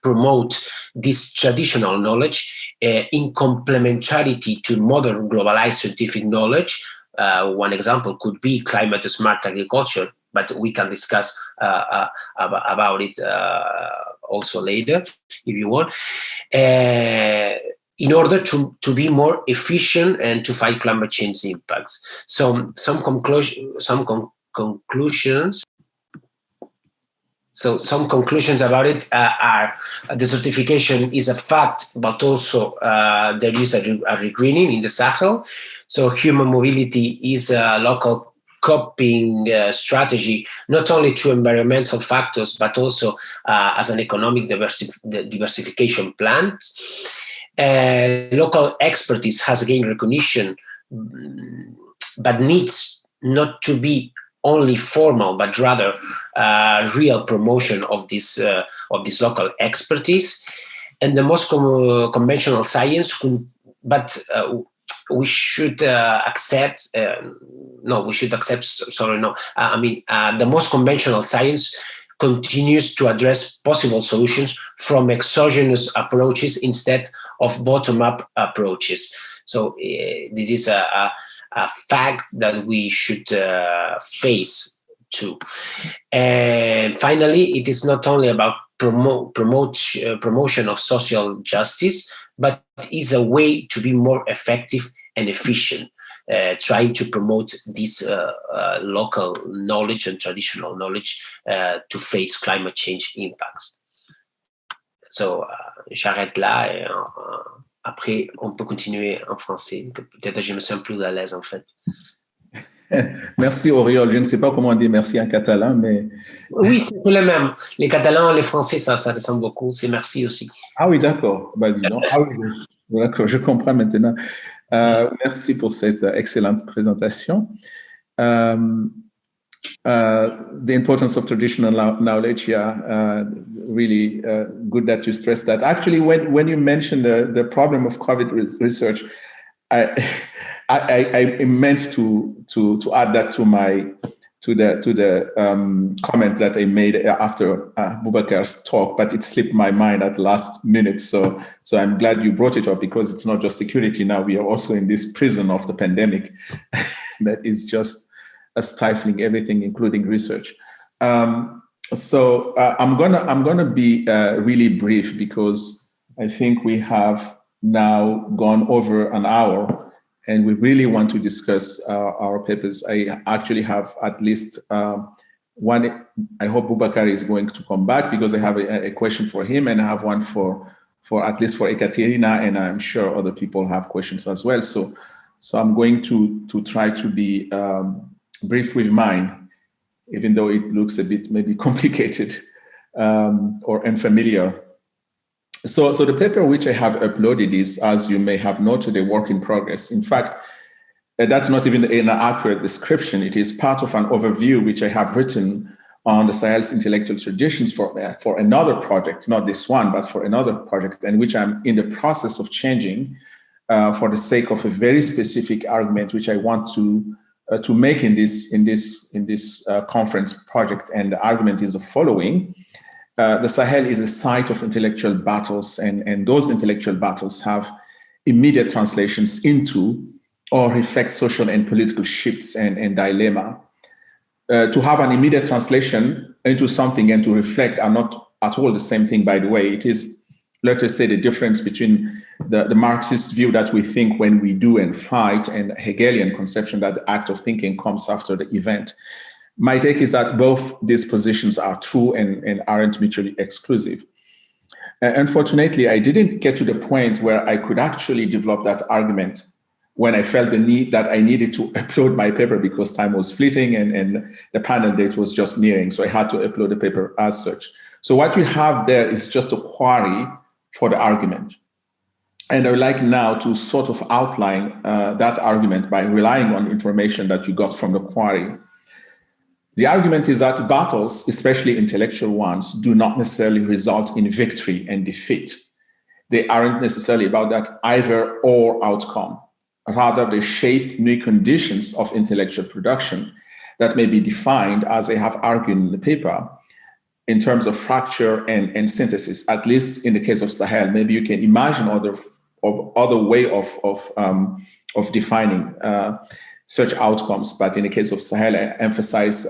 promote this traditional knowledge in complementarity to modern globalized scientific knowledge. One example could be climate smart agriculture, but we can discuss about it also later if you want. In order to be more efficient and to fight climate change impacts. So some conclusions. So some conclusions about it are desertification is a fact, but also there is a regreening in the Sahel. So human mobility is a local coping strategy, not only through environmental factors, but also as an economic diversification plan. Local expertise has gained recognition, but needs not to be only formal, but rather real promotion of this local expertise. And the most conventional science, we should accept. The most conventional science continues to address possible solutions from exogenous approaches instead of bottom-up approaches. So this is a fact that we should face too. And finally, it is not only about promotion of social justice, but is a way to be more effective and efficient, trying to promote this local knowledge and traditional knowledge to face climate change impacts. So, j'arrête là et après, on peut continuer en français. Peut-être je me sens plus à l'aise en fait. Merci Auriol. Je ne sais pas comment on dit merci en catalan, mais... Oui, c'est le même. Les catalans, les français, ça ressemble beaucoup. C'est merci aussi. Ah oui, d'accord. Bah, dis donc. Ah oui, d'accord, je comprends maintenant. Merci pour cette excellente présentation. The importance of traditional knowledge, really good that you stressed that. Actually, when you mentioned the problem of COVID research, I meant to add that to the comment that I made after Boubacar's talk, but it slipped my mind at the last minute. So I'm glad you brought it up, because it's not just security now. We are also in this prison of the pandemic that is just stifling everything, including research. So I'm gonna be really brief, because I think we have now gone over an hour, and we really want to discuss our papers. I actually have at least one. I hope Boubacar is going to come back, because I have a question for him, and I have one for at least for Ekaterina, and I'm sure other people have questions as well. So I'm going to try to be brief with mine, even though it looks a bit maybe complicated or unfamiliar. So the paper which I have uploaded is, as you may have noted, a work in progress. In fact, that's not even an accurate description. It is part of an overview which I have written on the Sahel's intellectual traditions for another project, not this one, but for another project, and which I'm in the process of changing for the sake of a very specific argument which I want to make in this conference project. And the argument is the following. The Sahel is a site of intellectual battles, and those intellectual battles have immediate translations into or reflect social and political shifts and dilemma. To have an immediate translation into something and to reflect are not at all the same thing, by the way. It is, let us say, the difference between the Marxist view that we think when we do and fight, and Hegelian conception that the act of thinking comes after the event. My take is that both these positions are true and aren't mutually exclusive. Unfortunately, I didn't get to the point where I could actually develop that argument when I felt the need that I needed to upload my paper, because time was fleeting and the panel date was just nearing. So I had to upload the paper as such. So what we have there is just a query for the argument. And I would like now to sort of outline that argument by relying on information that you got from the query. The argument is that battles, especially intellectual ones, do not necessarily result in victory and defeat. They aren't necessarily about that either or outcome. Rather, they shape new conditions of intellectual production that may be defined, as I have argued in the paper, in terms of fracture and synthesis, at least in the case of Sahel. Maybe you can imagine other way of defining such outcomes, but in the case of Sahel, I emphasize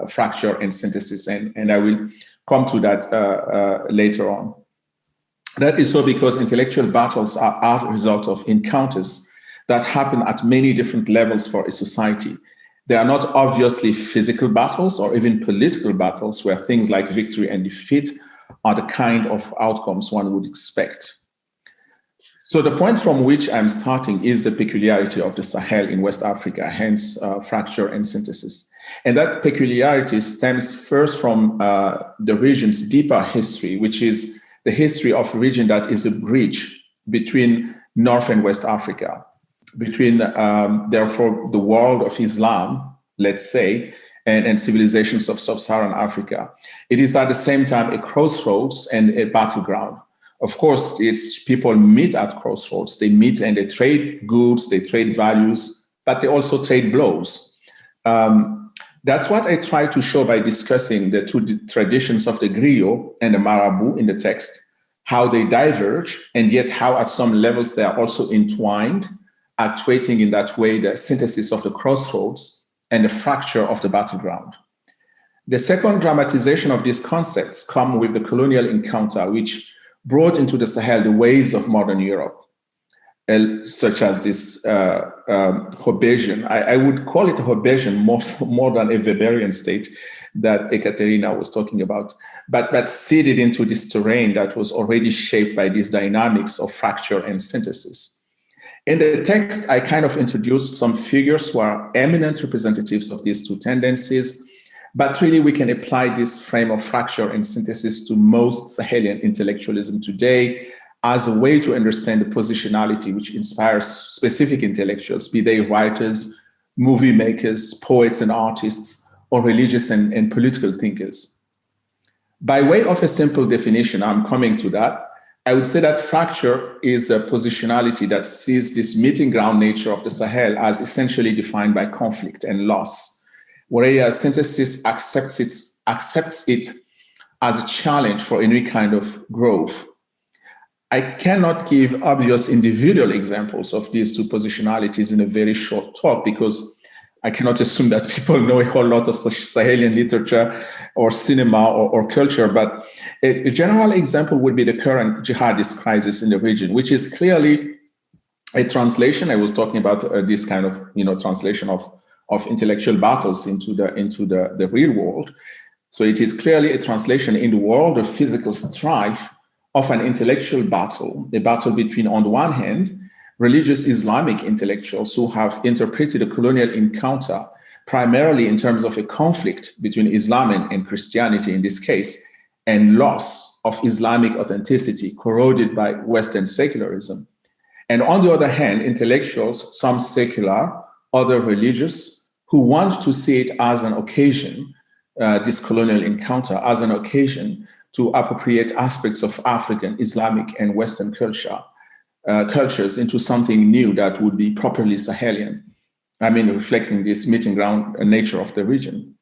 fracture and synthesis, and I will come to that later on. That is so because intellectual battles are a result of encounters that happen at many different levels for a society, They are not obviously physical battles or even political battles where things like victory and defeat are the kind of outcomes one would expect. So the point from which I'm starting is the peculiarity of the Sahel in West Africa, hence fracture and synthesis. And that peculiarity stems first from the region's deeper history, which is the history of a region that is a bridge between North and West Africa, between, therefore, the world of Islam, let's say, and civilizations of sub-Saharan Africa. It is at the same time a crossroads and a battleground. Of course, it's people meet at crossroads. They meet and they trade goods, they trade values, but they also trade blows. That's what I try to show by discussing the two traditions of the griot and the marabout in the text, how they diverge, and yet how at some levels they are also entwined, actuating in that way the synthesis of the crossroads and the fracture of the battleground. The second dramatization of these concepts come with the colonial encounter, which brought into the Sahel the ways of modern Europe, such as this Hobbesian. I would call it a Hobbesian more than a Weberian state that Ekaterina was talking about, but seeded into this terrain that was already shaped by these dynamics of fracture and synthesis. In the text, I kind of introduced some figures who are eminent representatives of these two tendencies, but really we can apply this frame of fracture and synthesis to most Sahelian intellectualism today as a way to understand the positionality which inspires specific intellectuals, be they writers, movie makers, poets and artists, or religious and political thinkers. By way of a simple definition, I'm coming to that, I would say that fracture is a positionality that sees this meeting ground nature of the Sahel as essentially defined by conflict and loss, whereas synthesis accepts it as a challenge for any kind of growth. I cannot give obvious individual examples of these two positionalities in a very short talk because I cannot assume that people know a whole lot of Sahelian literature or cinema or culture, but a general example would be the current jihadist crisis in the region, which is clearly a translation. I was talking about this kind of translation of intellectual battles into the real world. So it is clearly a translation in the world of physical strife of an intellectual battle, a battle between, on the one hand, religious Islamic intellectuals who have interpreted a colonial encounter primarily in terms of a conflict between Islam and Christianity in this case, and loss of Islamic authenticity corroded by Western secularism. And on the other hand, intellectuals, some secular, other religious, who want to see it as an occasion, this colonial encounter as an occasion to appropriate aspects of African, Islamic, and Western cultures into something new that would be properly Sahelian. I mean, reflecting this meeting ground nature of the region.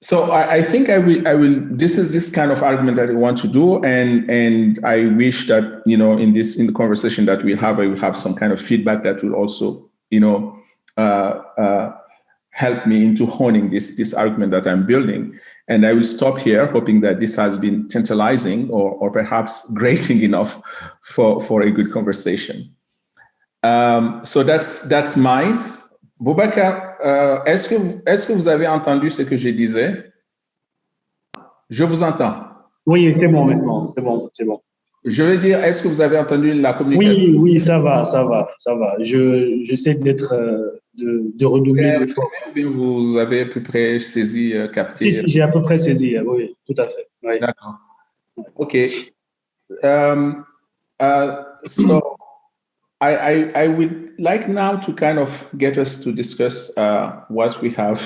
So I think I will. This is this kind of argument that I want to do, and I wish that in the conversation that we have, I will have some kind of feedback that will also help me into honing this argument that I'm building. And I will stop here, hoping that this has been tantalizing or perhaps grating enough for a good conversation. So that's mine. Boubacar, est-ce que vous avez entendu ce que je disais? Je vous entends. Oui, c'est bon maintenant, c'est bon. Je veux dire, est-ce que vous avez entendu la communication? Oui, ça va. J'essaie de redoubler l'effort. Vous avez à peu près saisi, capté? Si, j'ai à peu près saisi, oui, tout à fait. Oui. D'accord. Okay. So I would like now to kind of get us to discuss what we have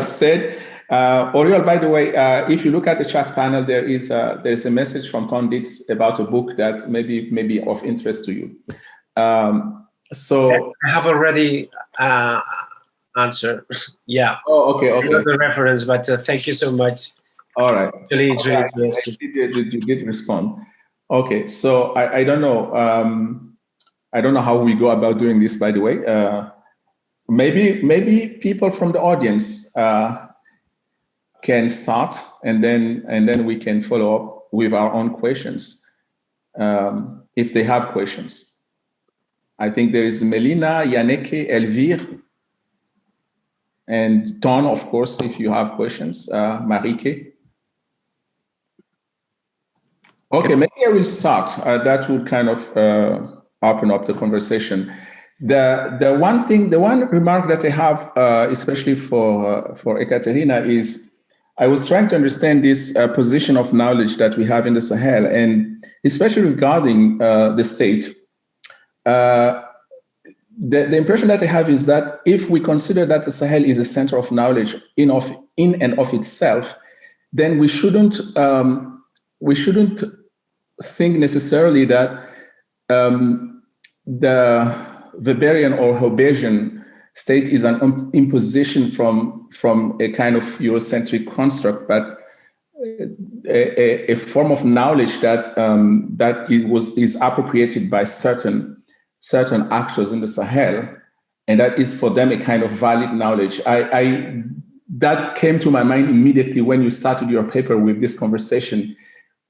said. Oriol, by the way, if you look at the chat panel, there's a message from Tonditz about a book that may be of interest to you. So I have already answered. Yeah. Oh, okay. The reference, but thank you so much. All right. Actually, it's really interesting. You did respond. Okay, so I don't know. I don't know how we go about doing this. By the way, maybe people from the audience can start, and then we can follow up with our own questions if they have questions. I think there is Melina, Yaneke, Elvire, And Ton, of course, if you have questions, Marike. Okay, maybe I will start. That would kind of open up the conversation. The one remark that I have, especially for Ekaterina, is I was trying to understand this position of knowledge that we have in the Sahel, and especially regarding the state. The impression that I have is that if we consider that the Sahel is a center of knowledge in and of itself, then we shouldn't think necessarily that the Weberian or Hobbesian state is an imposition from a kind of Eurocentric construct, but a form of knowledge that is appropriated by certain actors in the Sahel, and that is for them a kind of valid knowledge. That came to my mind immediately when you started your paper with this conversation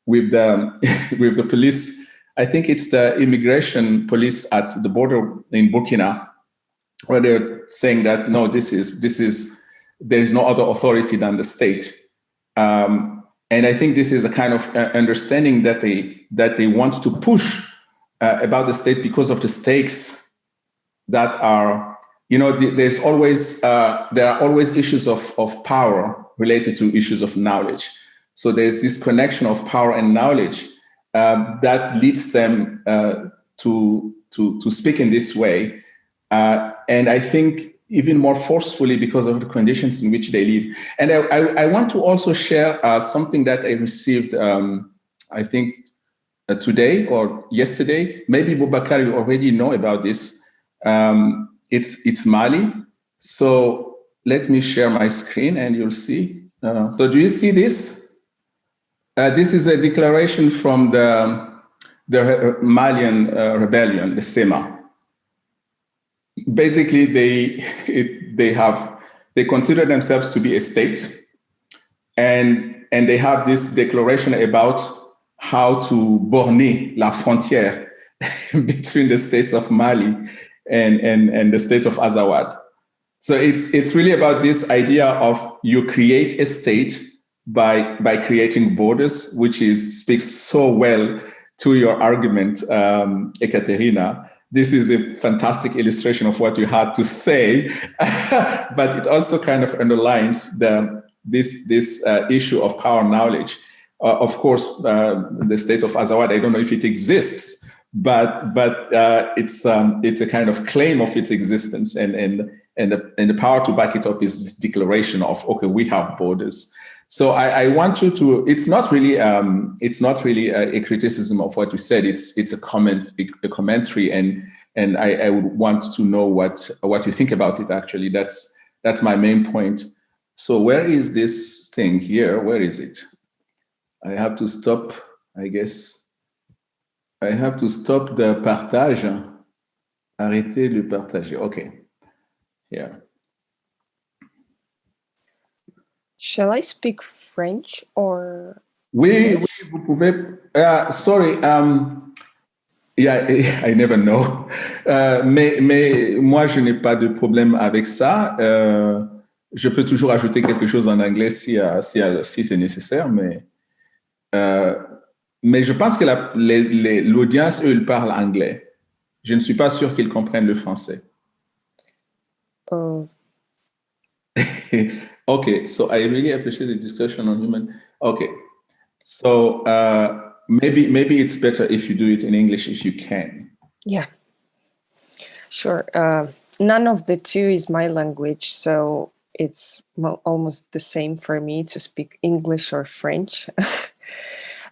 with the police. I think it's the immigration police at the border in Burkina, where they're saying that no, there is no other authority than the state. And I think this is a kind of understanding that they want to push about the state because of the stakes that are, there are always issues of power related to issues of knowledge. So there's this connection of power and knowledge that leads them to speak in this way. And I think even more forcefully because of the conditions in which they live. And I want to also share something that I received, I think, today or yesterday. Maybe Boubacar, you already know about this. It's Mali. So let me share my screen and you'll see. So do you see this? This is a declaration from the Malian rebellion, the SEMA. Basically, they consider themselves to be a state, and they have this declaration about how to borner la frontière between the states of Mali and the state of Azawad. So it's really about this idea of you create a state by creating borders, which speaks so well to your argument, Ekaterina. This is a fantastic illustration of what you had to say, but it also kind of underlines this issue of power knowledge. Of course, the state of Azawad, I don't know if it exists, but it's a kind of claim of its existence, and the power to back it up is this declaration of, okay, we have borders. So I want you to. It's not really a criticism of what you said. It's a commentary, and I would want to know what you think about it. Actually, that's my main point. So where is this thing here? Where is it? I have to stop. I guess I have to stop the partage. Arrêter le partager. Okay. Yeah. Shall I speak French or? Oui, vous pouvez. Sorry. Yeah, I never know. Mais moi, je n'ai pas de problème avec ça. Je peux toujours ajouter quelque chose en anglais si c'est nécessaire, mais je pense que l'audience, eux, ils parlent anglais. Je ne suis pas sûr qu'ils comprennent le français. Oh. Okay, so I really appreciate the discussion on human. Okay, so maybe it's better if you do it in English if you can. Yeah, sure. None of the two is my language, so it's almost the same for me to speak English or French.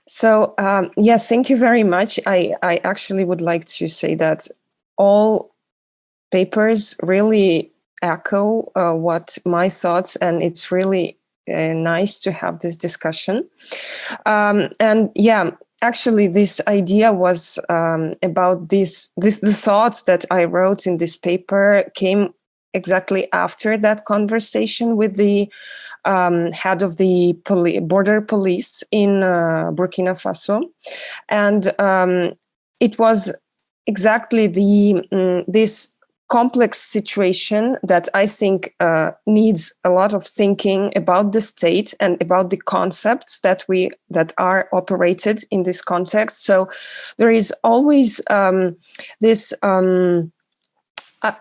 So yes, thank you very much. I actually would like to say that all papers really echo what my thoughts, and it's really nice to have this discussion. And yeah, actually, this idea was about the thoughts that I wrote in this paper came exactly after that conversation with the head of the border police in Burkina Faso, and it was exactly this complex situation that I think needs a lot of thinking about the state and about the concepts that are operated in this context. So there is always this.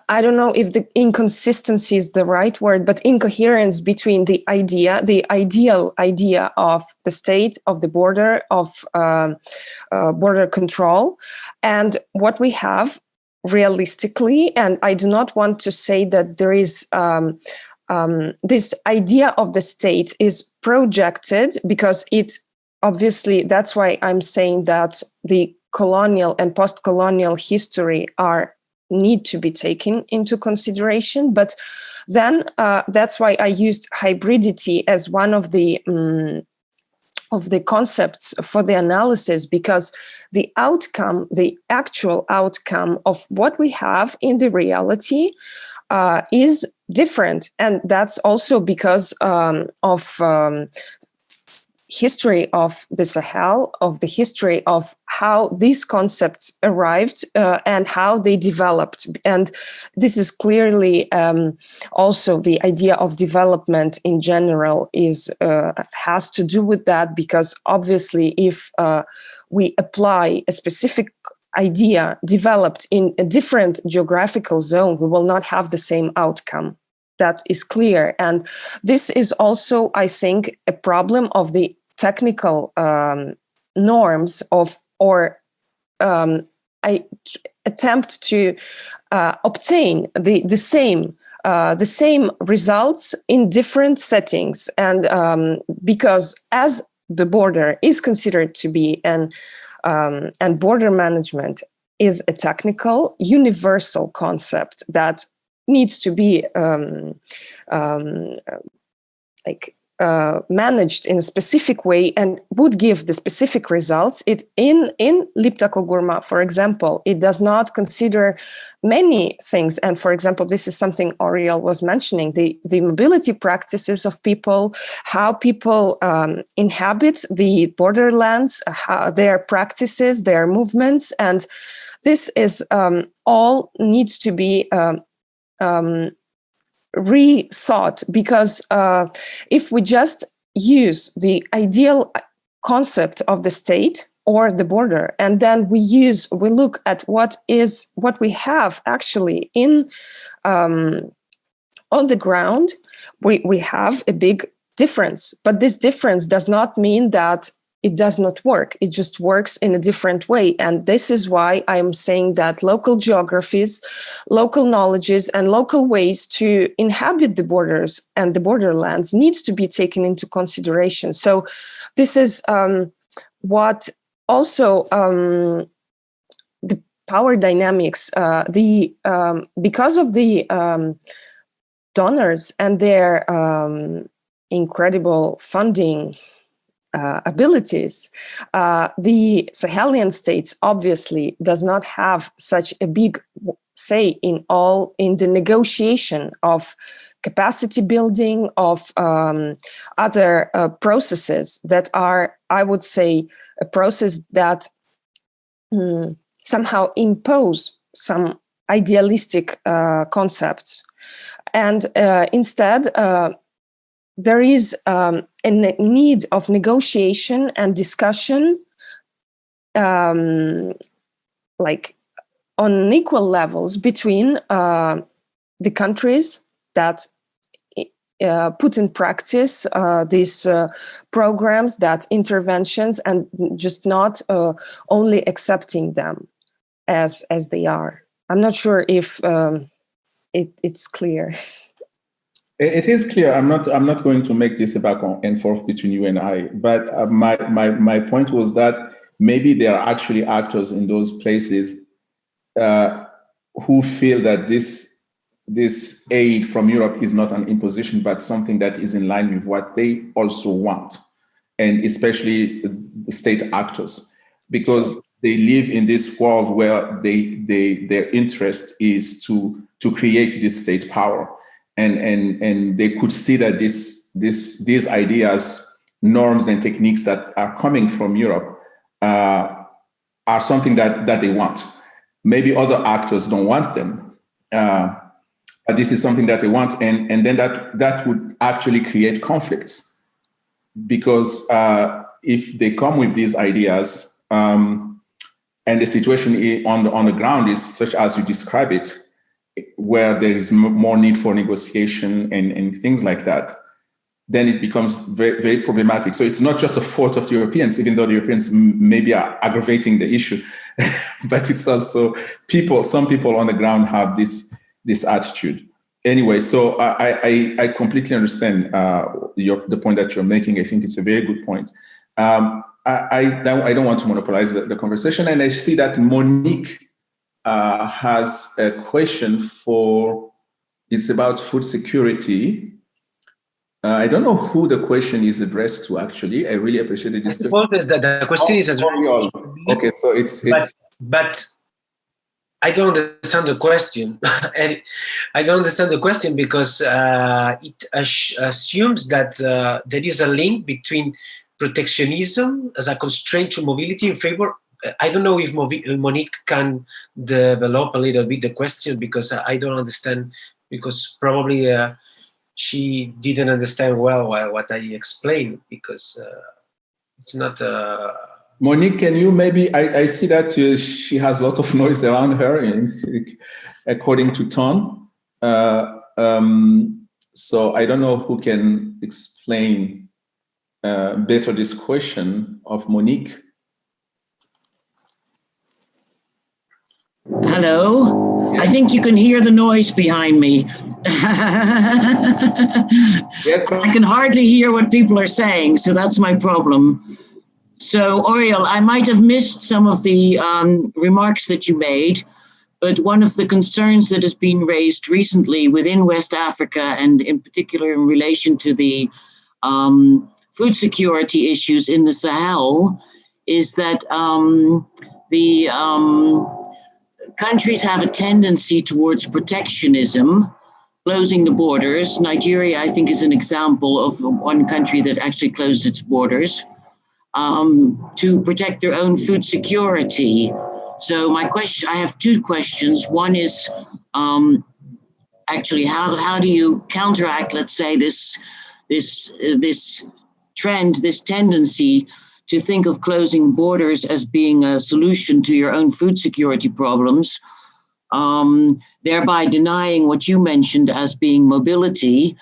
I don't know if the inconsistency is the right word, but incoherence between the ideal idea of the state, of the border, of border control, and what we have realistically. And I do not want to say that there is this idea of the state is projected, because it obviously, that's why I'm saying that the colonial and post-colonial history need to be taken into consideration. But then that's why I used hybridity as one of the concepts for the analysis, because the outcome, the actual outcome of what we have in the reality is different. And that's also because of history of the Sahel, of the history of how these concepts arrived and how they developed. And this is clearly also the idea of development in general has to do with that, because obviously if we apply a specific idea developed in a different geographical zone, we will not have the same outcome. That is clear. And this is also, I think, a problem of the technical norms I attempt to obtain the same results in different settings. And because as the border is considered to be and border management is a technical, universal concept that needs to be managed in a specific way and would give the specific results. It in Liptako Gurma, for example, it does not consider many things. And for example, this is something Oriel was mentioning, the mobility practices of people, how people inhabit the borderlands, how their practices, their movements. And this is all needs to be rethought, because if we just use the ideal concept of the state or the border, and then we look at what we have actually in on the ground, we have a big difference. But this difference does not mean that it does not work. It just works in a different way. And this is why I'm saying that local geographies, local knowledges, and local ways to inhabit the borders and the borderlands needs to be taken into consideration. So this is what also the power dynamics, because of the donors and their incredible funding abilities, the Sahelian states obviously does not have such a big say in the negotiation of capacity building, of other processes that are, I would say, a process that somehow impose some idealistic concepts. And instead, there is a need of negotiation and discussion, like on equal levels between the countries that put in practice these programs, that interventions, and just not only accepting them as they are. I'm not sure if it's clear. It is clear. I'm not going to make this a back and forth between you and I. But my point was that maybe there are actually actors in those places who feel that this aid from Europe is not an imposition, but something that is in line with what they also want, and especially state actors, because they live in this world where their interest is to create this state power. And they could see that these ideas, norms, and techniques that are coming from Europe are something that they want. Maybe other actors don't want them, But this is something that they want, and then that would actually create conflicts, because if they come with these ideas, and the situation on the ground is such as you describe it, where there is more need for negotiation and things like that, then it becomes very, very problematic. So it's not just a fault of the Europeans, even though the Europeans maybe are aggravating the issue, but it's also some people on the ground have this attitude. Anyway, so I completely understand the point that you're making. I think it's a very good point. I don't want to monopolize the conversation, and I see that Monique has a question it's about food security. I don't know who the question is addressed to, actually. I really appreciate the discussion. The question is addressed. Okay, so it's but I don't understand the question. And I don't understand the question because it assumes that there is a link between protectionism as a constraint to mobility in favor. I don't know if Monique can develop a little bit the question, because I don't understand, because probably she didn't understand well what I explained, because it's not... Monique, can you maybe, I see that she has a lot of noise around her, according to Ton. So I don't know who can explain better this question of Monique. Hello. I think you can hear the noise behind me. Yes. I can hardly hear what people are saying, so that's my problem. So, Oriol, I might have missed some of the remarks that you made, but one of the concerns that has been raised recently within West Africa, and in particular in relation to the food security issues in the Sahel, is that the countries have a tendency towards protectionism, closing the borders. Nigeria, I think, is an example of one country that actually closed its borders to protect their own food security. So I have two questions. One is actually how do you counteract, let's say, this trend, this tendency to think of closing borders as being a solution to your own food security problems, thereby denying what you mentioned as being mobility.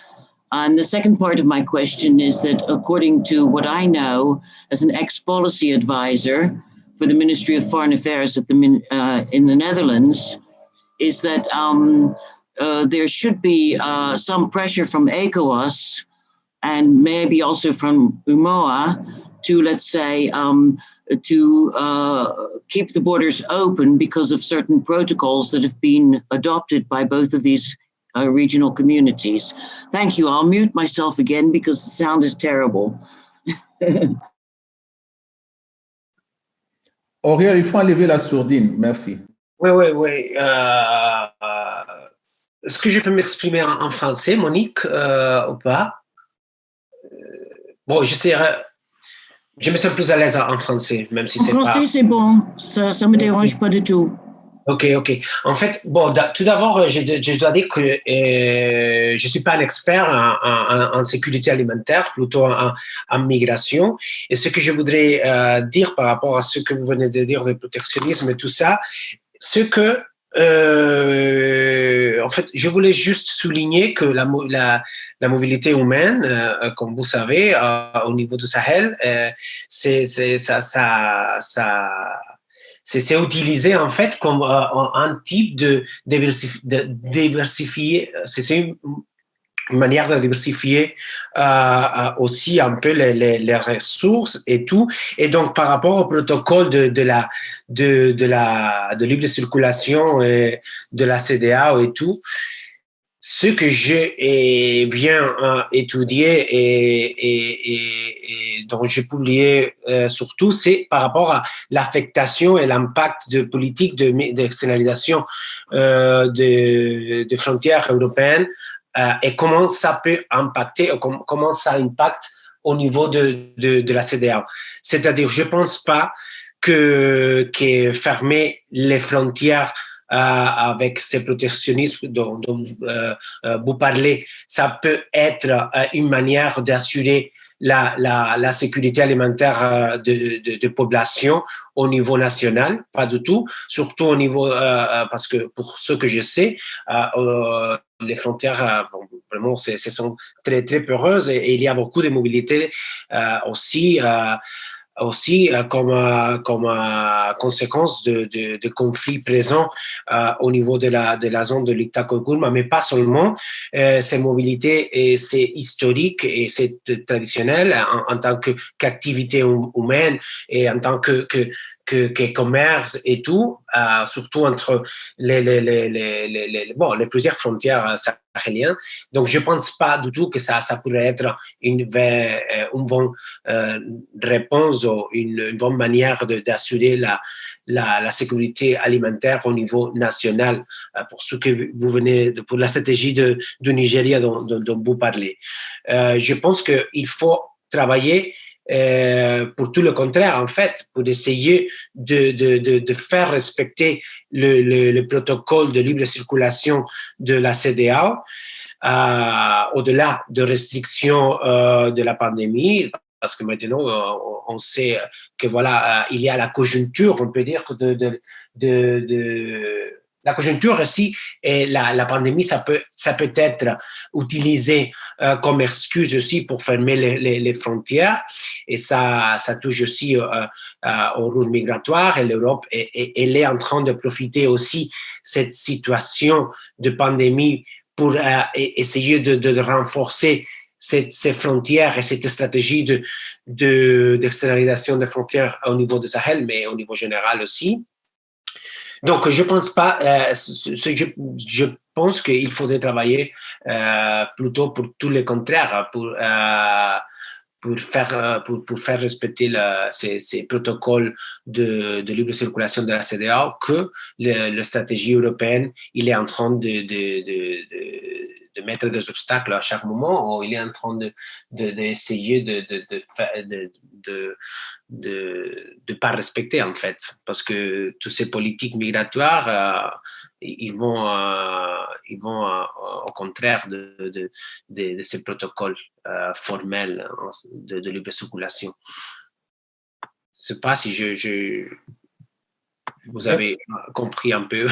And the second part of my question is that, according to what I know as an ex-policy advisor for the Ministry of Foreign Affairs in the Netherlands, is that there should be some pressure from ECOWAS and maybe also from UMOA to, let's say, to keep the borders open because of certain protocols that have been adopted by both of these regional communities. Thank you. I'll mute myself again because the sound is terrible. Oriol, il faut enlever la sourdine. Merci. Oui. Est-ce que je peux m'exprimer en français, Monique, ou pas? Bon, je me sens plus à l'aise en français, même si c'est pas... En français, c'est bon. Ça me dérange pas du tout. Ok. En fait, bon, tout d'abord, je dois dire que je suis pas un expert en sécurité alimentaire, plutôt en migration. Et ce que je voudrais dire par rapport à ce que vous venez de dire de protectionnisme et tout ça, ce que en fait, je voulais juste souligner que la mobilité humaine, comme vous savez, au niveau du Sahel, c'est utilisé en fait comme un type de diversifier. C'est une manière de diversifier aussi un peu les ressources et tout. Et donc, par rapport au protocole de libre circulation et de la CEDEAO et tout, ce que j'ai bien étudié et dont j'ai publié surtout, c'est par rapport à l'affectation et l'impact de politique d'externalisation de frontières européennes et comment ça peut impacter, comment ça impacte au niveau de la CEDEAO. C'est-à-dire, je ne pense pas que fermer les frontières avec ces protectionnismes dont vous parlez, ça peut être une manière d'assurer la sécurité alimentaire de population au niveau national, pas du tout, surtout au niveau, parce que pour ce que je sais, les frontières, vraiment, ce sont très, très poreuses et il y a beaucoup de mobilité aussi comme conséquence de conflits présents au niveau de la zone de l'Ikta-Kokoulma, mais pas seulement. Ces mobilités, c'est historique et c'est traditionnel en tant qu'activité humaine et en tant que commerce et tout, surtout entre les plusieurs frontières sahéliennes. Donc, je ne pense pas du tout que ça pourrait être une bonne réponse ou une bonne manière d'assurer la sécurité alimentaire au niveau national pour ce que vous venez pour la stratégie du Nigeria dont vous parlez. Je pense qu'il faut travailler pour tout le contraire, en fait, pour essayer de faire respecter le protocole de libre circulation de la CEDEAO, au-delà de restrictions de la pandémie, parce que maintenant, on sait que voilà, il y a la conjoncture, on peut dire, la conjoncture aussi et la pandémie, ça peut être utilisé comme excuse aussi pour fermer les frontières et ça touche aussi aux routes migratoires et l'Europe elle est en train de profiter aussi cette situation de pandémie pour essayer de renforcer ces frontières et cette stratégie d'externalisation des frontières au niveau de Sahel, mais au niveau général aussi. Donc, je pense pas. Je pense qu'il faudrait travailler plutôt pour tout le contraire, pour faire respecter ces protocoles de libre circulation de la CEDEAO que la stratégie européenne il est en train de mettre des obstacles à chaque moment, ou il est en train d'essayer de pas respecter en fait, parce que toutes ces politiques migratoires ils vont au contraire de ces protocoles formels de libre circulation. Je ne sais pas si vous avez compris un peu.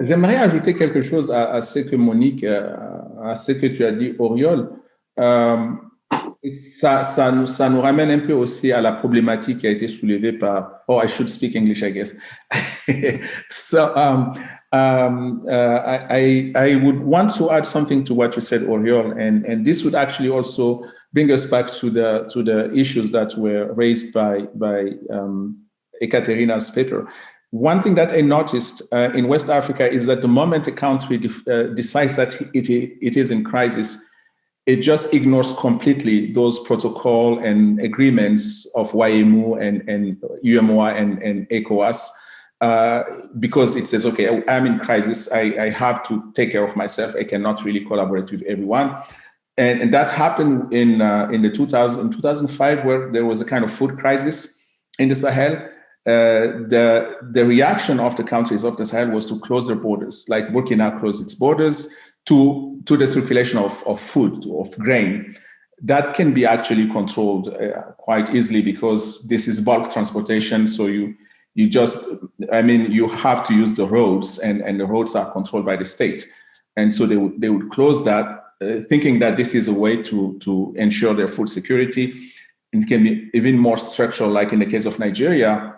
J'aimerais ajouter quelque chose à ce que Monique, à ce que tu as dit, Auriol. Ça nous ramène un peu aussi à la problématique qui a été soulevée par. Oh, I should speak English, I guess. So, I would want to add something to what you said, Auriol, and this would actually also bring us back to the issues that were raised by Ekaterina's paper. One thing that I noticed in West Africa is that the moment a country decides that it is in crisis, it just ignores completely those protocol and agreements of YMU and UMOA and ECOWAS because it says, okay, I'm in crisis. I have to take care of myself. I cannot really collaborate with everyone. And that happened in 2005, where there was a kind of food crisis in the Sahel. The reaction of the countries of the Sahel was to close their borders, like Burkina closed its borders to the circulation of food, of grain. That can be actually controlled quite easily because this is bulk transportation. So you have to use the roads, and the roads are controlled by the state. And so they would close that, thinking that this is a way to ensure their food security. It can be even more structural, like in the case of Nigeria,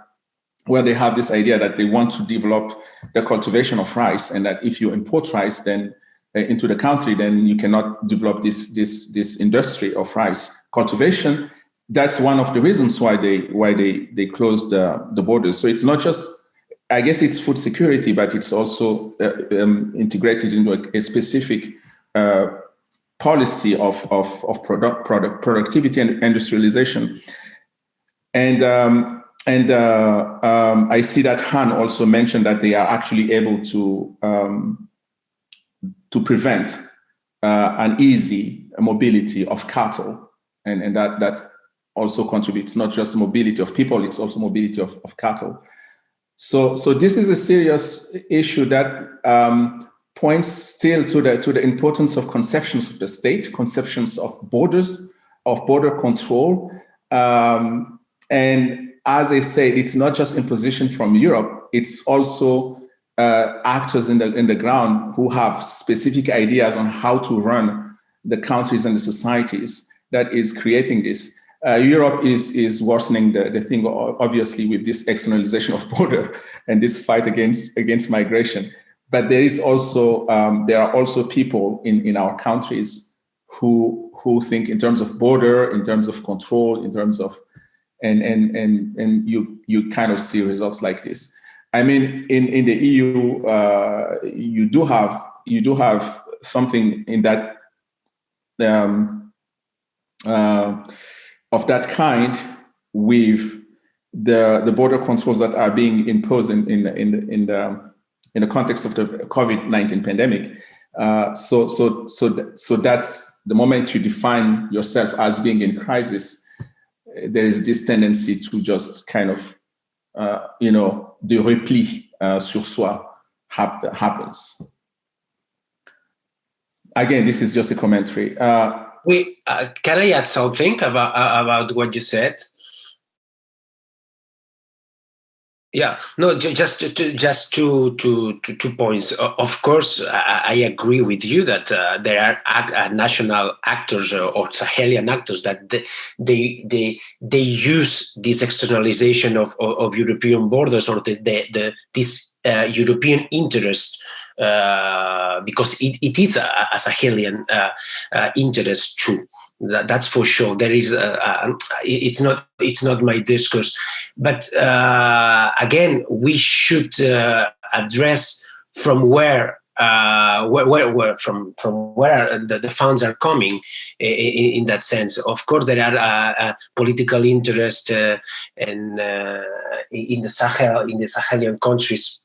where they have this idea that they want to develop the cultivation of rice, and that if you import rice then into the country, then you cannot develop this industry of rice cultivation. That's one of the reasons why they closed the borders. So it's not just, I guess it's food security, but it's also integrated into a specific policy of productivity and industrialization. And I see that Han also mentioned that they are actually able to prevent an easy mobility of cattle, and that also contributes not just mobility of people, it's also mobility of cattle. So this is a serious issue that points still to the importance of conceptions of the state, conceptions of borders, of border control. And as I said, it's not just imposition from Europe, it's also actors in the ground who have specific ideas on how to run the countries and the societies that is creating this. Europe is worsening the thing, obviously, with this externalization of border and this fight against migration. But there are also people in our countries who think in terms of border, in terms of control, in terms of and you kind of see results like this. I mean, in the EU, you do have something in that of that kind with the border controls that are being imposed in the context of the COVID-19 pandemic. So that's the moment you define yourself as being in crisis. There is this tendency to just kind of, the repli sur soi happens. Again, this is just a commentary. Can I add something about what you said? Yeah, no, just 2 points. Of course, I agree with you that there are national actors or Sahelian actors that they use this externalization of European borders or this European interest. Because it is a Sahelian interest too. That's for sure. There is. It's not my discourse, but again, we should address from where the funds are coming. In that sense, of course, there are political interest in the Sahel, in the Sahelian countries,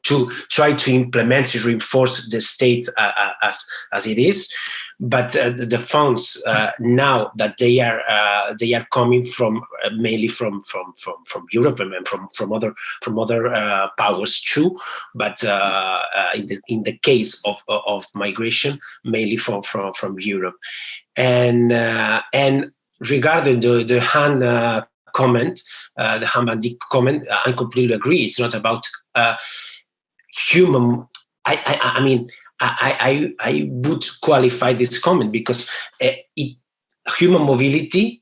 to try to implement, to reinforce the state as it is, but the funds now that they are coming from mainly from Europe and from other powers too, but in the case of migration, mainly from Europe, and regarding the Han comment, the Han Bandik comment, I completely agree. It's not about human. I mean, I would qualify this comment because human mobility,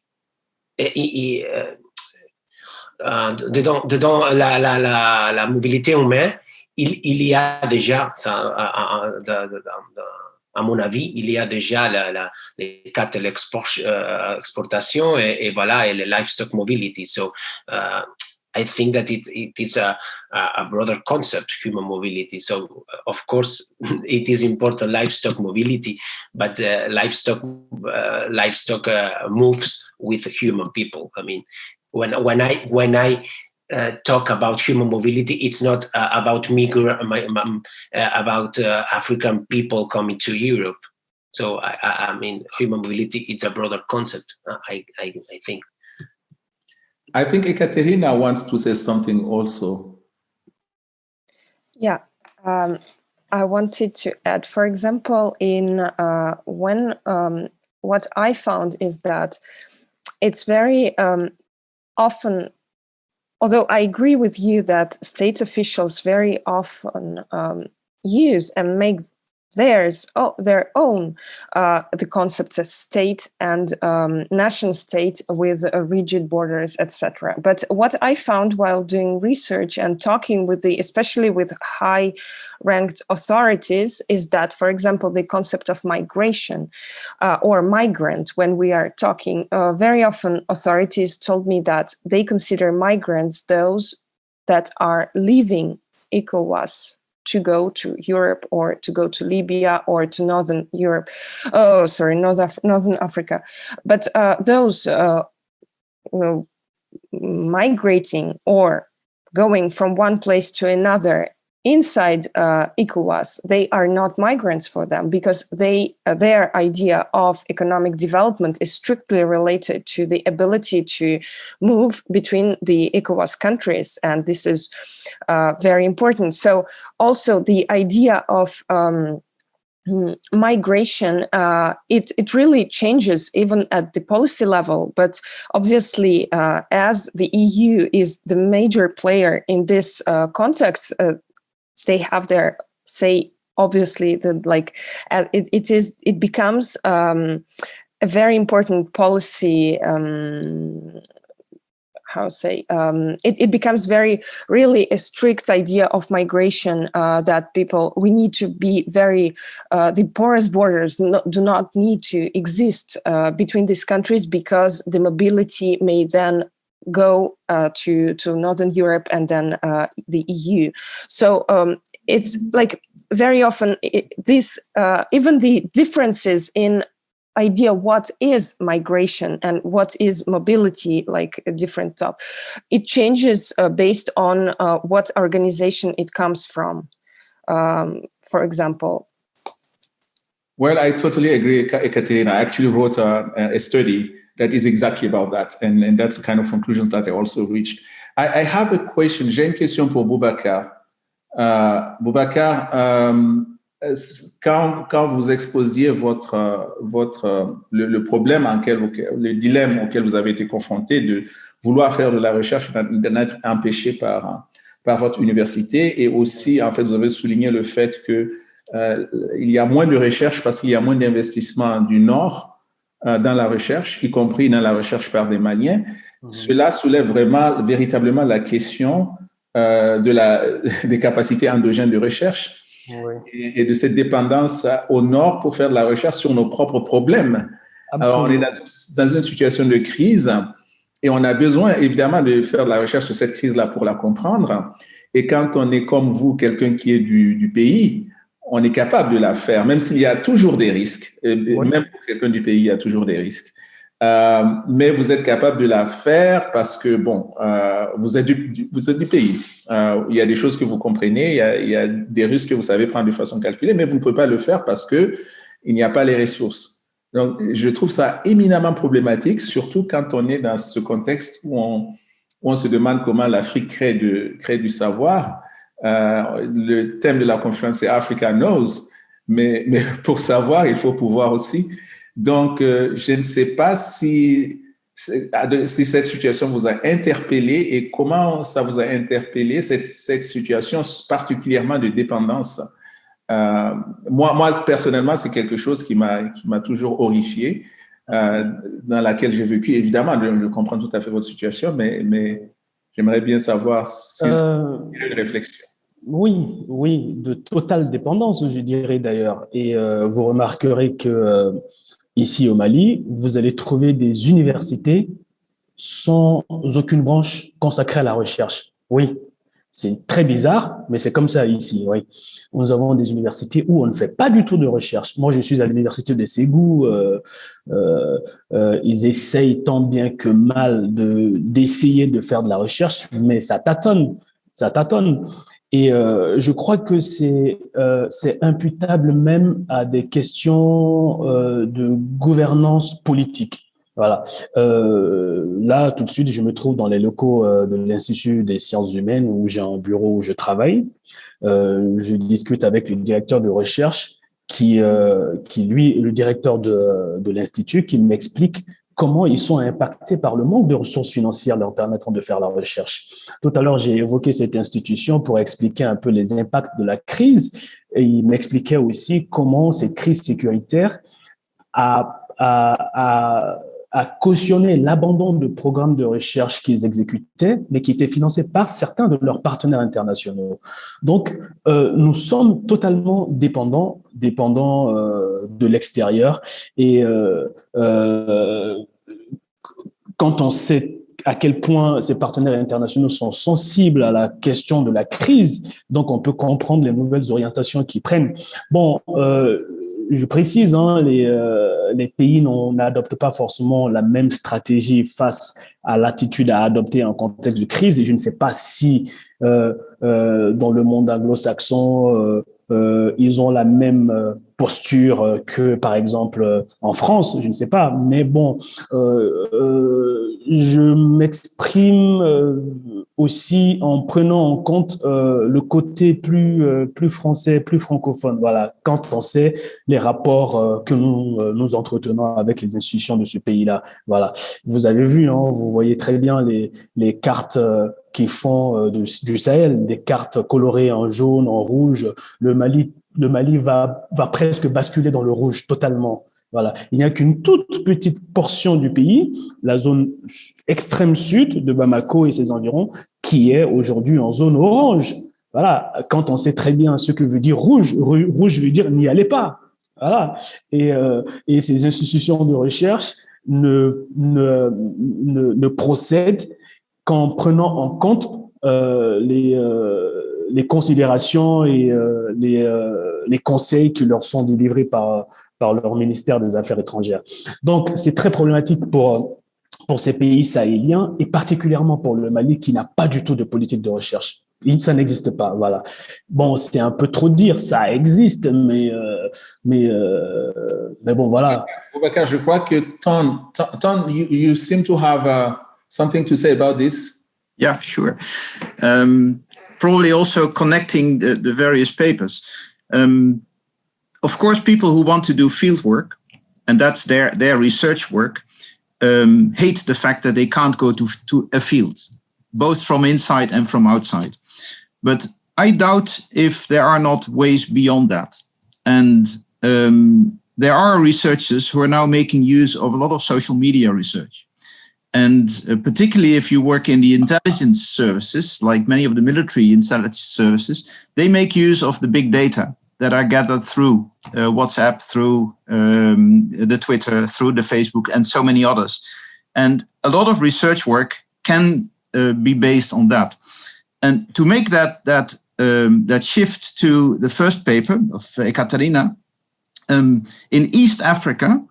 la mobilité humaine, il y a déjà, à mon avis, il y a déjà les cas de l'exportation et voilà, et le livestock mobility. So I think that it is a broader concept, human mobility. So, of course, it is important livestock mobility, but livestock moves with human people. I mean, when I talk about human mobility, it's not about African people coming to Europe. So, I mean, human mobility, it's a broader concept, I think. I think Ekaterina wants to say something also. Yeah, I wanted to add, for example, what I found is that it's very often, although I agree with you that state officials very often use and make their own the concepts of state and nation state with rigid borders, etc. But what I found while doing research and talking with especially with high-ranked authorities is that, for example, the concept of migration or migrant, when we are talking, very often authorities told me that they consider migrants those that are leaving ECOWAS to go to Europe or to go to Libya or to Northern Europe. Northern Africa. But those migrating or going from one place to another inside ECOWAS, they are not migrants for them because their idea of economic development is strictly related to the ability to move between the ECOWAS countries. And this is very important. So also the idea of migration, it really changes even at the policy level. But obviously, as the EU is the major player in this context, they have their say. Obviously, it becomes a very important policy. It becomes really a strict idea of migration that we need to be the porous borders do not need to exist between these countries because the mobility may then go to Northern Europe and then the EU. So it's like very often even the differences in idea what is migration and what is mobility, like a different top. It changes based on what organization it comes from, for example. Well, I totally agree, Ekaterina. I actually wrote a study that is exactly about that. And that's the kind of conclusions that I also reached. I have a question. J'ai une question pour Boubacar. Boubacar, quand vous exposiez le problème le dilemme auquel vous avez été confronté de vouloir faire de la recherche et d'en être empêché par votre université, et aussi, en fait, vous avez souligné le fait que il y a moins de recherche parce qu'il y a moins d'investissement du Nord dans la recherche, y compris dans la recherche par des Maliens. Cela soulève véritablement la question des capacités endogènes de recherche. Oui. Et de cette dépendance au Nord pour faire de la recherche sur nos propres problèmes. Absolument. Alors, on est dans une situation de crise et on a besoin évidemment de faire de la recherche sur cette crise-là pour la comprendre. Et quand on est comme vous, quelqu'un qui est du pays, on est capable de la faire, même s'il y a toujours des risques. Oui. Même pour quelqu'un du pays, il y a toujours des risques. Mais vous êtes capable de la faire parce que, vous êtes du pays. Il y a des choses que vous comprenez, il y a des risques que vous savez prendre de façon calculée, mais vous ne pouvez pas le faire parce qu'il n'y a pas les ressources. Donc, je trouve ça éminemment problématique, surtout quand on est dans ce contexte où on se demande comment l'Afrique crée du savoir. Le thème de la conférence, c'est Africa Knows, mais pour savoir, il faut pouvoir aussi. Donc, je ne sais pas si cette situation vous a interpellé et comment ça vous a interpellé, cette situation particulièrement de dépendance. Moi, personnellement, c'est quelque chose qui m'a toujours horrifié, dans laquelle j'ai vécu. Évidemment, je comprends tout à fait votre situation, mais j'aimerais bien savoir si c'est une réflexion. Oui, de totale dépendance, je dirais d'ailleurs. Et vous remarquerez que ici au Mali, vous allez trouver des universités sans aucune branche consacrée à la recherche. Oui, c'est très bizarre, mais c'est comme ça ici. Oui, nous avons des universités où on ne fait pas du tout de recherche. Moi, je suis à l'université de Ségou. Ils essayent tant bien que mal d'essayer de faire de la recherche, mais ça tâtonne. Et je crois que c'est imputable même à des questions de gouvernance politique. Voilà. Là, tout de suite, je me trouve dans les locaux de l'Institut des sciences humaines où j'ai un bureau où je travaille. Je discute avec le directeur de recherche qui lui, le directeur de l'Institut, qui m'explique comment ils sont impactés par le manque de ressources financières leur permettant de faire la recherche. Tout à l'heure, j'ai évoqué cette institution pour expliquer un peu les impacts de la crise et il m'expliquait aussi comment cette crise sécuritaire a cautionné l'abandon de programmes de recherche qu'ils exécutaient, mais qui étaient financés par certains de leurs partenaires internationaux. Donc, nous sommes totalement dépendants de l'extérieur. Et quand on sait à quel point ces partenaires internationaux sont sensibles à la question de la crise, donc on peut comprendre les nouvelles orientations qu'ils prennent. Bon, je précise, les pays n'adoptent pas forcément la même stratégie face à l'attitude à adopter en contexte de crise. Et je ne sais pas si dans le monde anglo-saxon, ils ont la même posture que, par exemple, en France, je ne sais pas. Mais bon, je m'exprime aussi en prenant en compte le côté plus français, plus francophone. Voilà, quand on sait les rapports que nous entretenons avec les institutions de ce pays-là. Voilà, vous avez vu, hein, vous voyez très bien les cartes qui font du Sahel, des cartes colorées en jaune, en rouge. Le Mali va presque basculer dans le rouge totalement. Voilà. Il n'y a qu'une toute petite portion du pays, la zone extrême sud de Bamako et ses environs, qui est aujourd'hui en zone orange. Voilà. Quand on sait très bien ce que veut dire rouge, rouge veut dire n'y allez pas. Voilà. Et ces institutions de recherche ne procèdent qu'en prenant en compte les considérations et les conseils qui leur sont délivrés par leur ministère des Affaires étrangères. Donc, c'est très problématique pour ces pays sahéliens et particulièrement pour le Mali qui n'a pas du tout de politique de recherche. Ça n'existe pas, voilà. Bon, c'est un peu trop dire, ça existe, mais bon, voilà. Boubacar, je crois que Ton, you seem to have something to say about this. Yeah, sure. Probably also connecting the various papers. Of course, people who want to do field work, and that's their research work, hate the fact that they can't go to a field, both from inside and from outside. But I doubt if there are not ways beyond that. And there are researchers who are now making use of a lot of social media research. And particularly if you work in the intelligence services, like many of the military intelligence services, they make use of the big data that are gathered through WhatsApp, through the Twitter, through the Facebook, and so many others. And a lot of research work can be based on that. And to make that shift to the first paper of Ekaterina, in East Africa,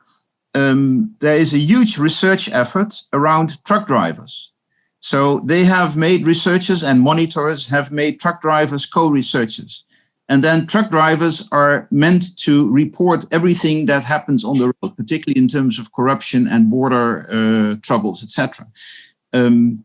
there is a huge research effort around truck drivers. So they have made researchers and monitors have made truck drivers co-researchers. And then truck drivers are meant to report everything that happens on the road, particularly in terms of corruption and border troubles, etc. In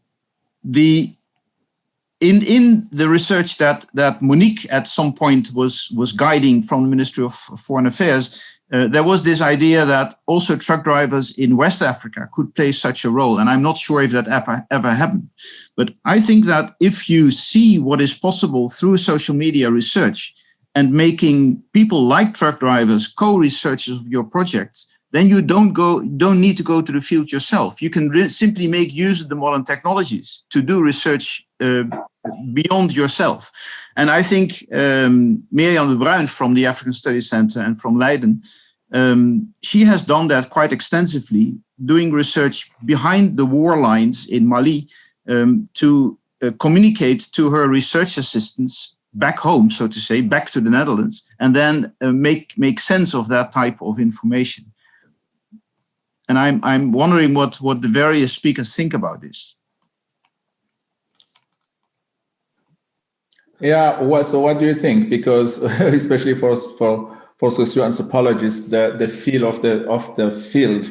the research that Monique at some point was guiding from the Ministry of Foreign Affairs, there was this idea that also truck drivers in West Africa could play such a role. And I'm not sure if that ever happened. But I think that if you see what is possible through social media research and making people like truck drivers co-researchers of your projects, then you don't need to go to the field yourself. You can simply make use of the modern technologies to do research beyond yourself. And I think Mirjam de Bruin from the African Studies Center and from Leiden, she has done that quite extensively, doing research behind the war lines in Mali to communicate to her research assistants back home, so to say, back to the Netherlands, and then make sense of that type of information. And I'm wondering what the various speakers think about this. Yeah, so what do you think? Because especially for socio-anthropologists, the feel of the field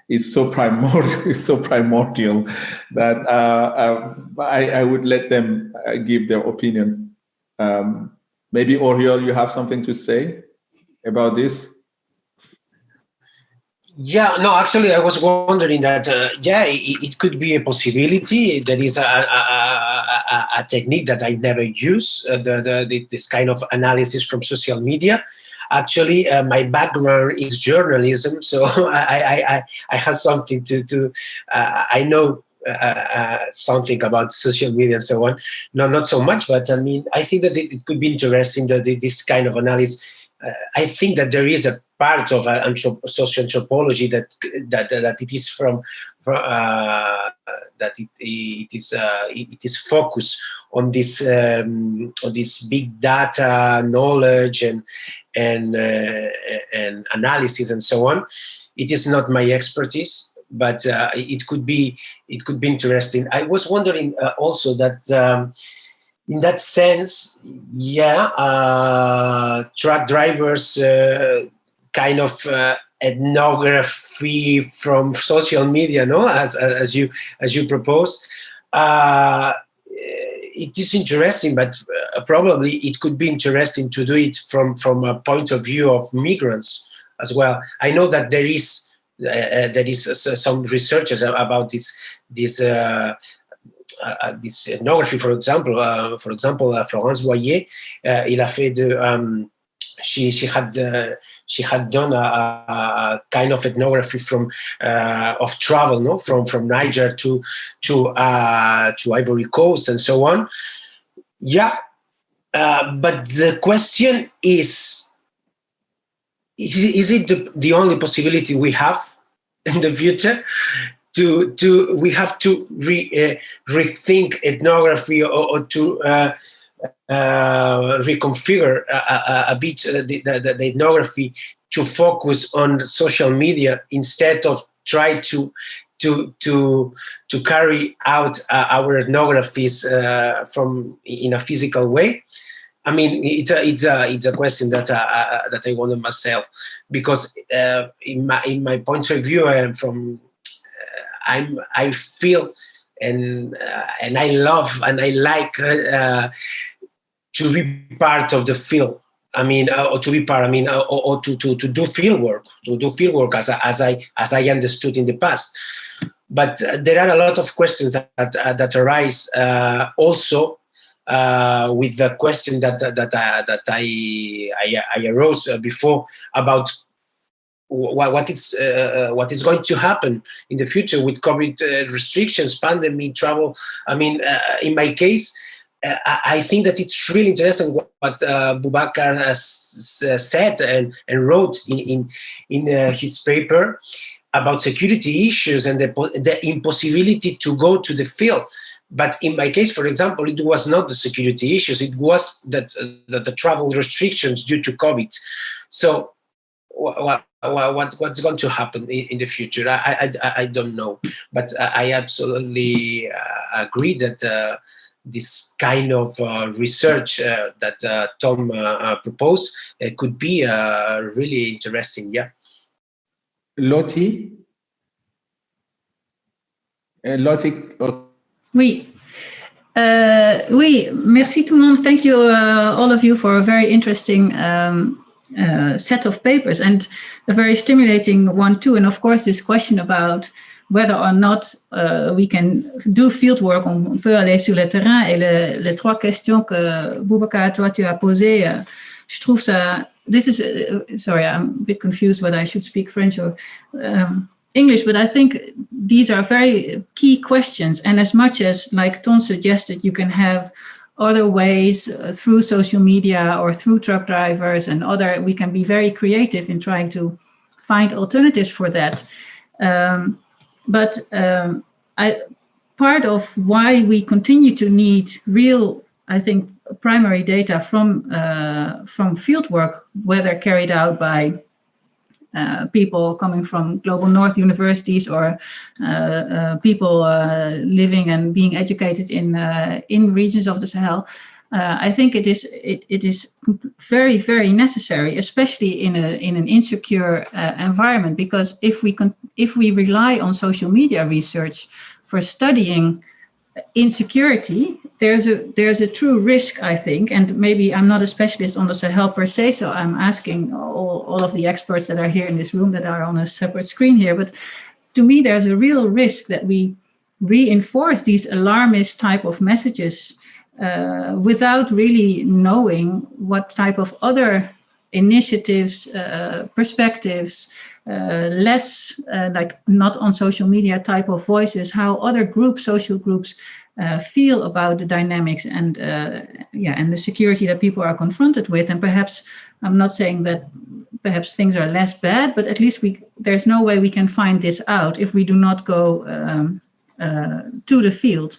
is so primordial that I would let them give their opinion. Maybe Oriol, you have something to say about this? Yeah, no, actually, I was wondering that, it could be a possibility. There is a technique that I never use, this kind of analysis from social media. Actually, my background is journalism, so I have something to I know something about social media and so on. No, not so much, but I mean, I think that it could be interesting that this kind of analysis. I think that there is a part of social anthropology that it is from that it is focused on this big data knowledge and analysis and so on. It is not my expertise, but it could be interesting. I was wondering also that in that sense, truck drivers kind of ethnography from social media, no, as you propose. It is interesting, but probably it could be interesting to do it from a point of view of migrants as well. I know that there is some researchers about this ethnography, for example, Florence Boyer, il a fait de she had done a kind of ethnography of travel, no, from Niger to Ivory Coast and so on. But the question is it the only possibility we have in the future? We have to rethink ethnography or to reconfigure a bit the ethnography to focus on social media instead of try to carry out our ethnographies in a physical way. I mean, it's a question that I wonder myself, because in my point of view, I feel and I love and I like to be part of the field. I mean, or to be part. I mean, or to do field work, as I understood in the past. But there are a lot of questions that arise also with the question that I arose before about what is going to happen in the future with COVID restrictions, pandemic, travel. I mean, in my case, I think that it's really interesting what Boubacar has said and wrote in his paper about security issues and the impossibility to go to the field. But in my case, for example, it was not the security issues; it was that the travel restrictions due to COVID. So, what's going to happen in the future? I don't know, but I absolutely agree that this kind of research that Tom proposed could be really interesting. Yeah. Lottie? Oui. Oui, merci tout le monde. Thank you, all of you, for a very interesting set of papers, and a very stimulating one too. And of course, this question about whether or not we can do field work, on peut aller sur le terrain. Et les trois questions que Boubacar, toi, tu as posées, je trouve ça... This is... sorry, I'm a bit confused whether I should speak French or English, but I think these are very key questions. And as much as, like Ton suggested, you can have other ways through social media or through truck drivers and we can be very creative in trying to find alternatives for that. But part of why we continue to need real, I think, primary data from field work, whether carried out by people coming from global north universities or people living and being educated in regions of the Sahel. I think it is very, very necessary, especially in an insecure environment, because if we rely on social media research for studying insecurity, there's a true risk, I think, and maybe I'm not a specialist on the Sahel per se, so I'm asking all of the experts that are here in this room that are on a separate screen here, but to me there's a real risk that we reinforce these alarmist type of messages without really knowing what type of other initiatives, perspectives, less like not on social media type of voices, how other groups, social groups feel about the dynamics and the security that people are confronted with. And perhaps, I'm not saying that perhaps things are less bad, but at least there's no way we can find this out if we do not go to the field.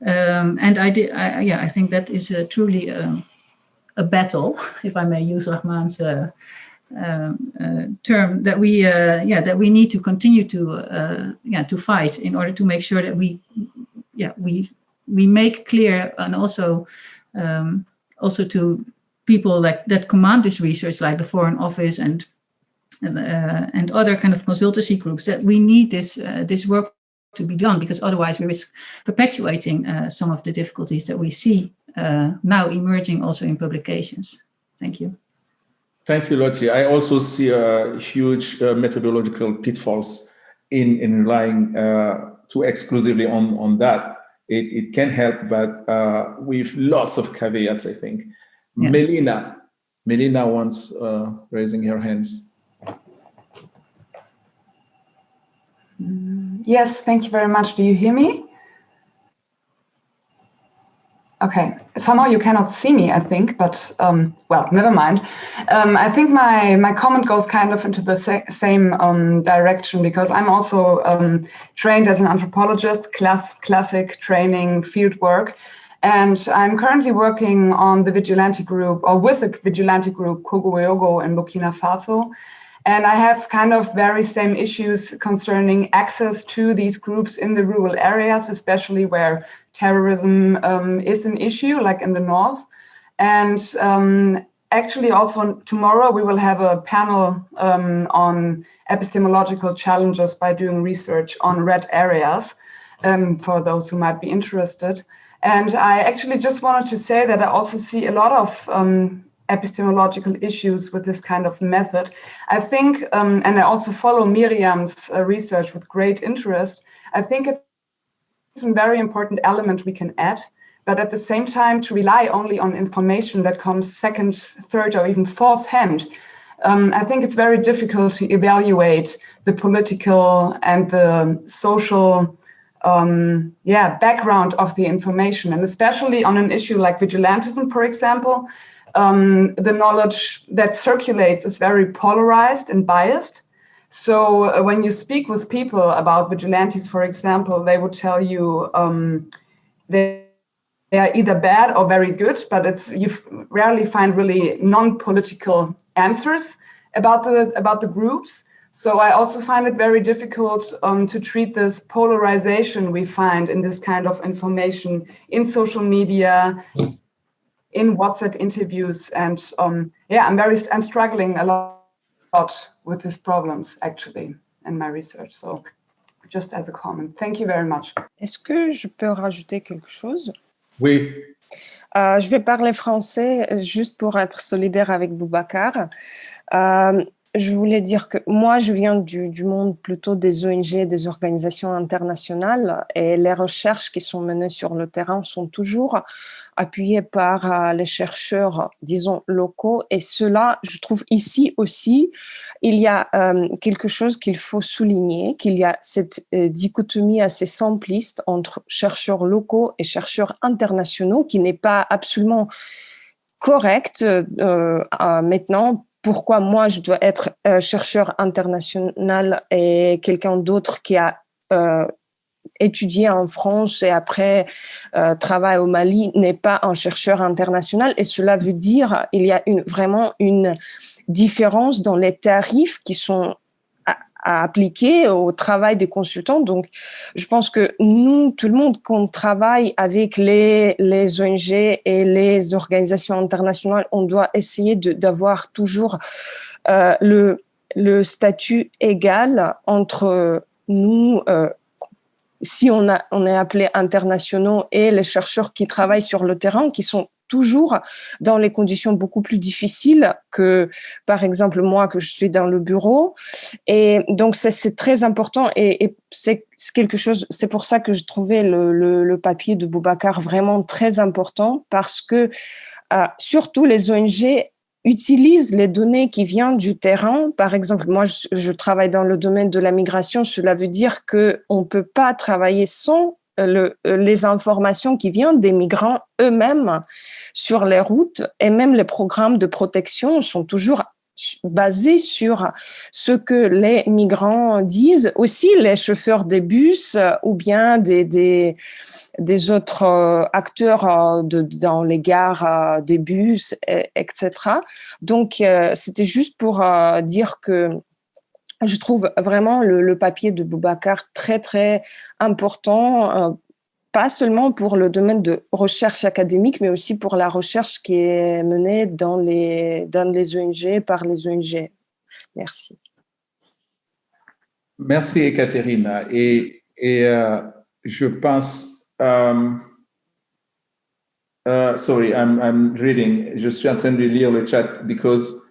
And I think that is truly a battle, if I may use Rahman's term, that we need to continue to fight in order to make sure that we make clear, and also to people that command this research, like the Foreign Office and other kind of consultancy groups, that we need this work to be done, because otherwise we risk perpetuating some of the difficulties that we see now emerging also in publications. Thank you. Thank you, Lottie. I also see huge methodological pitfalls in relying too exclusively on that. It can help, but with lots of caveats, I think. Yeah. Melina wants raising her hands. Yes, thank you very much. Do you hear me? Okay, somehow you cannot see me, I think, but well, never mind. I think my comment goes kind of into the same direction, because I'm also trained as an anthropologist, classic training, field work, and I'm currently working on the vigilante group, or with the vigilante group Kogoyogo in Burkina Faso. And I have kind of very same issues concerning access to these groups in the rural areas, especially where terrorism is an issue, like in the north. And actually also tomorrow we will have a panel on epistemological challenges by doing research on red areas, for those who might be interested. And I actually just wanted to say that I also see a lot of epistemological issues with this kind of method. I think, and I also follow Miriam's research with great interest, I think it's a very important element we can add, but at the same time, to rely only on information that comes second, third, or even fourth hand, I think it's very difficult to evaluate the political and the social background of the information, and especially on an issue like vigilantism, for example. The knowledge that circulates is very polarized and biased. So when you speak with people about vigilantes, for example, they would tell you they are either bad or very good, but you rarely find really non-political answers about the groups. So I also find it very difficult to treat this polarization we find in this kind of information in social media, in WhatsApp interviews, and I'm struggling a lot with these problems actually in my research. So just as a comment, thank you very much. Est-ce que je peux rajouter quelque chose? Oui. Je vais parler français juste pour être solidaire avec Boubacar. Je voulais dire que moi, je viens du monde plutôt des ONG, des organisations internationales, et les recherches qui sont menées sur le terrain sont toujours appuyées par les chercheurs, disons, locaux. Et cela, je trouve ici aussi, il y a quelque chose qu'il faut souligner, qu'il y a cette dichotomie assez simpliste entre chercheurs locaux et chercheurs internationaux qui n'est pas absolument correcte maintenant. Pourquoi moi, je dois être chercheur international et quelqu'un d'autre qui a étudié en France et après travaille au Mali n'est pas un chercheur international. Et cela veut dire qu'il y a vraiment une différence dans les tarifs qui sont à appliquer au travail des consultants. Donc, je pense que nous, tout le monde, qu'on travaille avec les ONG et les organisations internationales, on doit essayer d'avoir toujours le statut égal entre nous, si on est appelé internationaux, et les chercheurs qui travaillent sur le terrain, qui sont toujours dans les conditions beaucoup plus difficiles que, par exemple, moi, que je suis dans le bureau. Et donc, c'est très important et c'est quelque chose, c'est pour ça que je trouvais le papier de Boubacar vraiment très important, parce que surtout les ONG utilisent les données qui viennent du terrain. Par exemple, moi, je travaille dans le domaine de la migration. Cela veut dire qu'on ne peut pas travailler sans les informations qui viennent des migrants eux-mêmes sur les routes, et même les programmes de protection sont toujours basé sur ce que les migrants disent, aussi les chauffeurs de bus ou bien des autres acteurs dans les gares des bus, etc. Donc, c'était juste pour dire que je trouve vraiment le papier de Boubacar très, très important, pas seulement pour le domaine de recherche académique, mais aussi pour la recherche qui est menée dans les ONG, par les ONG. Merci. Merci, Ekaterina. Et je pense... sorry, I'm reading. Je suis en train de lire le chat because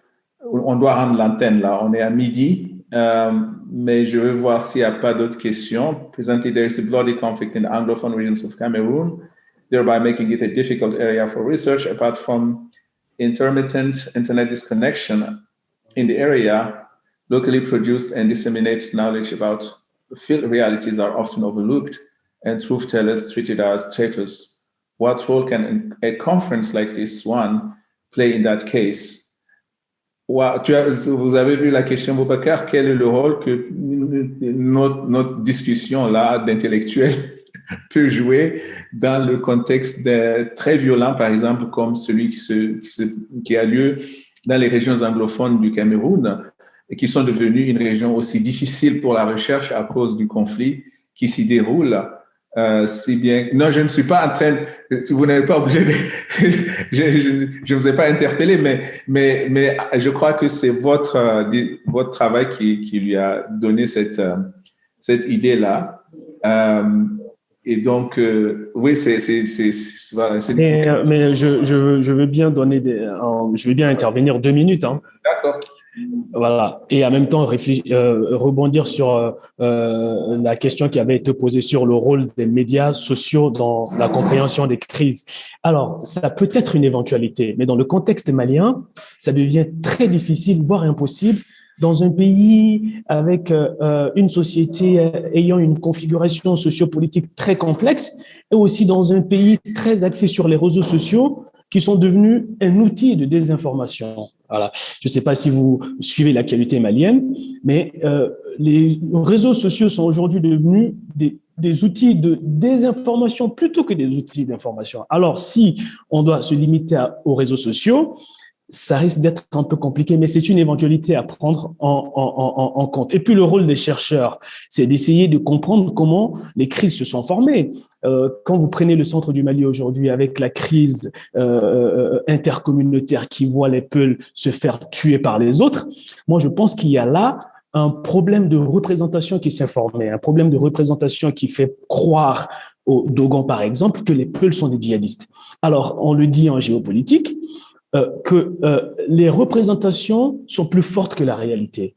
on doit rendre l'antenne là. On est à midi. Mais je veux voir s'il n'y a pas d'autres questions. Presently, there is a bloody conflict in the Anglophone regions of Cameroon, thereby making it a difficult area for research. Apart from intermittent internet disconnection in the area, locally produced and disseminated knowledge about field realities are often overlooked and truth tellers treated as traitors. What role can a conference like this one play in that case? Wow, vous avez vu la question, Boubacar, quel est le rôle que notre discussion là d'intellectuels peut jouer dans le contexte très violent, par exemple, comme celui qui a lieu dans les régions anglophones du Cameroun et qui sont devenues une région aussi difficile pour la recherche à cause du conflit qui s'y déroule. Si bien, non, je ne suis pas en train, vous n'êtes pas obligé de, je ne vous ai pas interpellé, mais je crois que c'est votre travail qui lui a donné cette idée-là. Et donc, oui, mais je veux bien je veux bien intervenir 2 minutes. Hein. D'accord. Voilà, et en même temps rebondir sur la question qui avait été posée sur le rôle des médias sociaux dans la compréhension des crises. Alors, ça peut être une éventualité, mais dans le contexte malien, ça devient très difficile, voire impossible, dans un pays avec une société ayant une configuration sociopolitique très complexe, et aussi dans un pays très axé sur les réseaux sociaux qui sont devenus un outil de désinformation. Voilà. Je ne sais pas si vous suivez l'actualité malienne, mais les réseaux sociaux sont aujourd'hui devenus des outils de désinformation plutôt que des outils d'information. Alors, si on doit se limiter aux réseaux sociaux, ça risque d'être un peu compliqué, mais c'est une éventualité à prendre en compte. Et puis, le rôle des chercheurs, c'est d'essayer de comprendre comment les crises se sont formées. Quand vous prenez le centre du Mali aujourd'hui avec la crise intercommunautaire qui voit les Peuls se faire tuer par les autres, moi, je pense qu'il y a là un problème de représentation qui s'est formé, un problème de représentation qui fait croire aux Dogons, par exemple, que les Peuls sont des djihadistes. Alors, on le dit en géopolitique, que les représentations sont plus fortes que la réalité.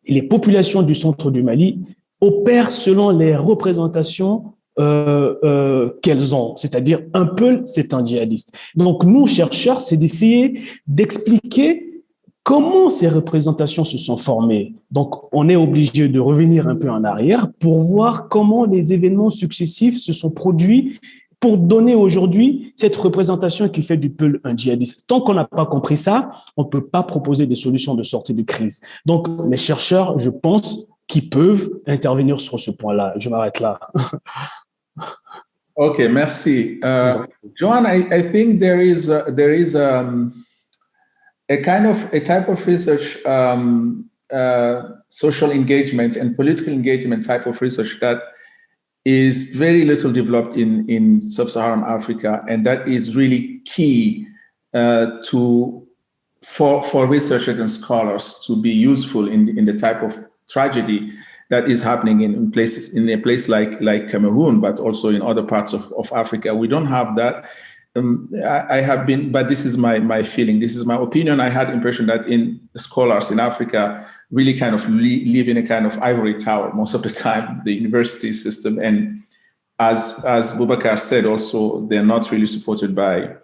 Les populations du centre du Mali opèrent selon les représentations qu'elles ont, c'est-à-dire un Peul, c'est un djihadiste. Donc nous, chercheurs, c'est d'essayer d'expliquer comment ces représentations se sont formées. Donc on est obligé de revenir un peu en arrière pour voir comment les événements successifs se sont produits pour donner aujourd'hui cette représentation qui fait du Peul un djihadiste. Tant qu'on n'a pas compris ça, on ne peut pas proposer des solutions de sortie de crise. Donc, les chercheurs, je pense, qui peuvent intervenir sur ce point-là. Je m'arrête là. OK, merci. Joanne, I think there is a type of research, social engagement and political engagement type of research that is very little developed in sub-Saharan Africa, and that is really key for researchers and scholars to be useful in the type of tragedy that is happening in a place like Cameroon, but also in other parts of Africa. We don't have that. I have been, but this is my feeling. This is my opinion. I had the impression that scholars in Africa really kind of live in a kind of ivory tower most of the time, the university system. And as Boubacar said, also, they're not really supported by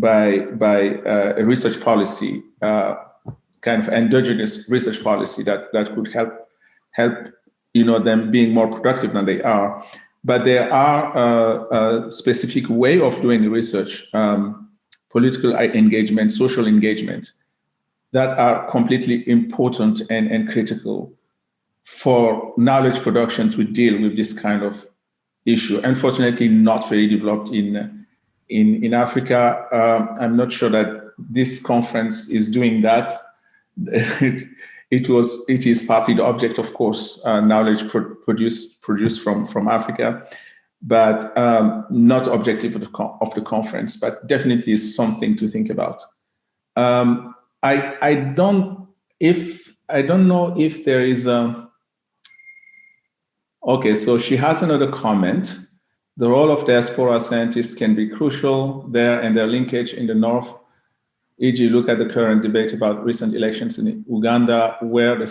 a research policy, kind of endogenous research policy that could help them being more productive than they are. But there are a specific way of doing research, political engagement, social engagement, that are completely important and critical for knowledge production to deal with this kind of issue. Unfortunately, not very developed in Africa. I'm not sure that this conference is doing that. It is partly the object, of course, knowledge produced from Africa, but not objective of the conference, but definitely is something to think about. I don't know if there is a. Okay, so she has another comment. The role of diaspora scientists can be crucial there and their linkage in the North. E.g., look at the current debate about recent elections in Uganda, where the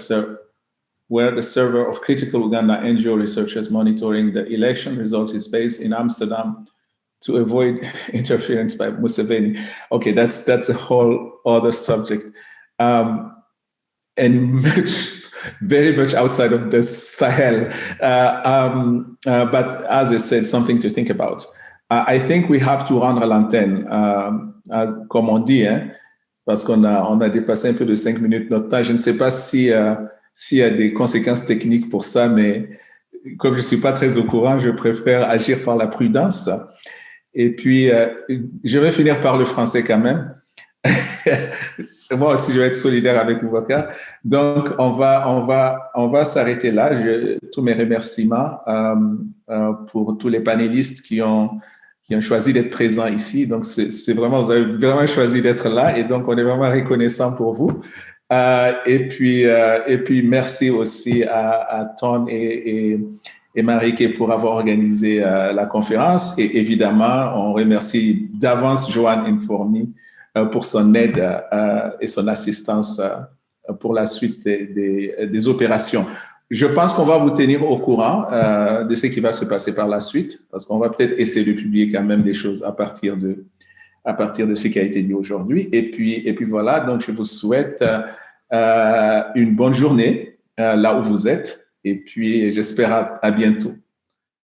server of critical Uganda NGO researchers monitoring the election results is based in Amsterdam to avoid interference by Museveni. Okay, that's a whole other subject. And very much outside of the Sahel. But as I said, something to think about. I think we have to rendre l'antenne, comme on dit, hein, parce qu'on a dépassé un peu de 5 minutes notre temps. Je ne sais pas s'il y a des conséquences techniques pour ça, mais comme je ne suis pas très au courant, je préfère agir par la prudence. Et puis, je vais finir par le français quand même. Moi aussi, je vais être solidaire avec Boubacar. Donc, on va s'arrêter là. Tous mes remerciements pour tous les panélistes qui ont choisi d'être présents ici. Donc, c'est vraiment, vous avez vraiment choisi d'être là et donc on est vraiment reconnaissant pour vous. Et puis, merci aussi à Ton et Marieke pour avoir organisé la conférence. Et évidemment, on remercie d'avance Joanne Informi pour son aide et son assistance pour la suite des opérations. Je pense qu'on va vous tenir au courant de ce qui va se passer par la suite, parce qu'on va peut-être essayer de publier quand même des choses à partir de ce qui a été dit aujourd'hui. Et puis voilà, donc je vous souhaite une bonne journée là où vous êtes, et puis j'espère à bientôt.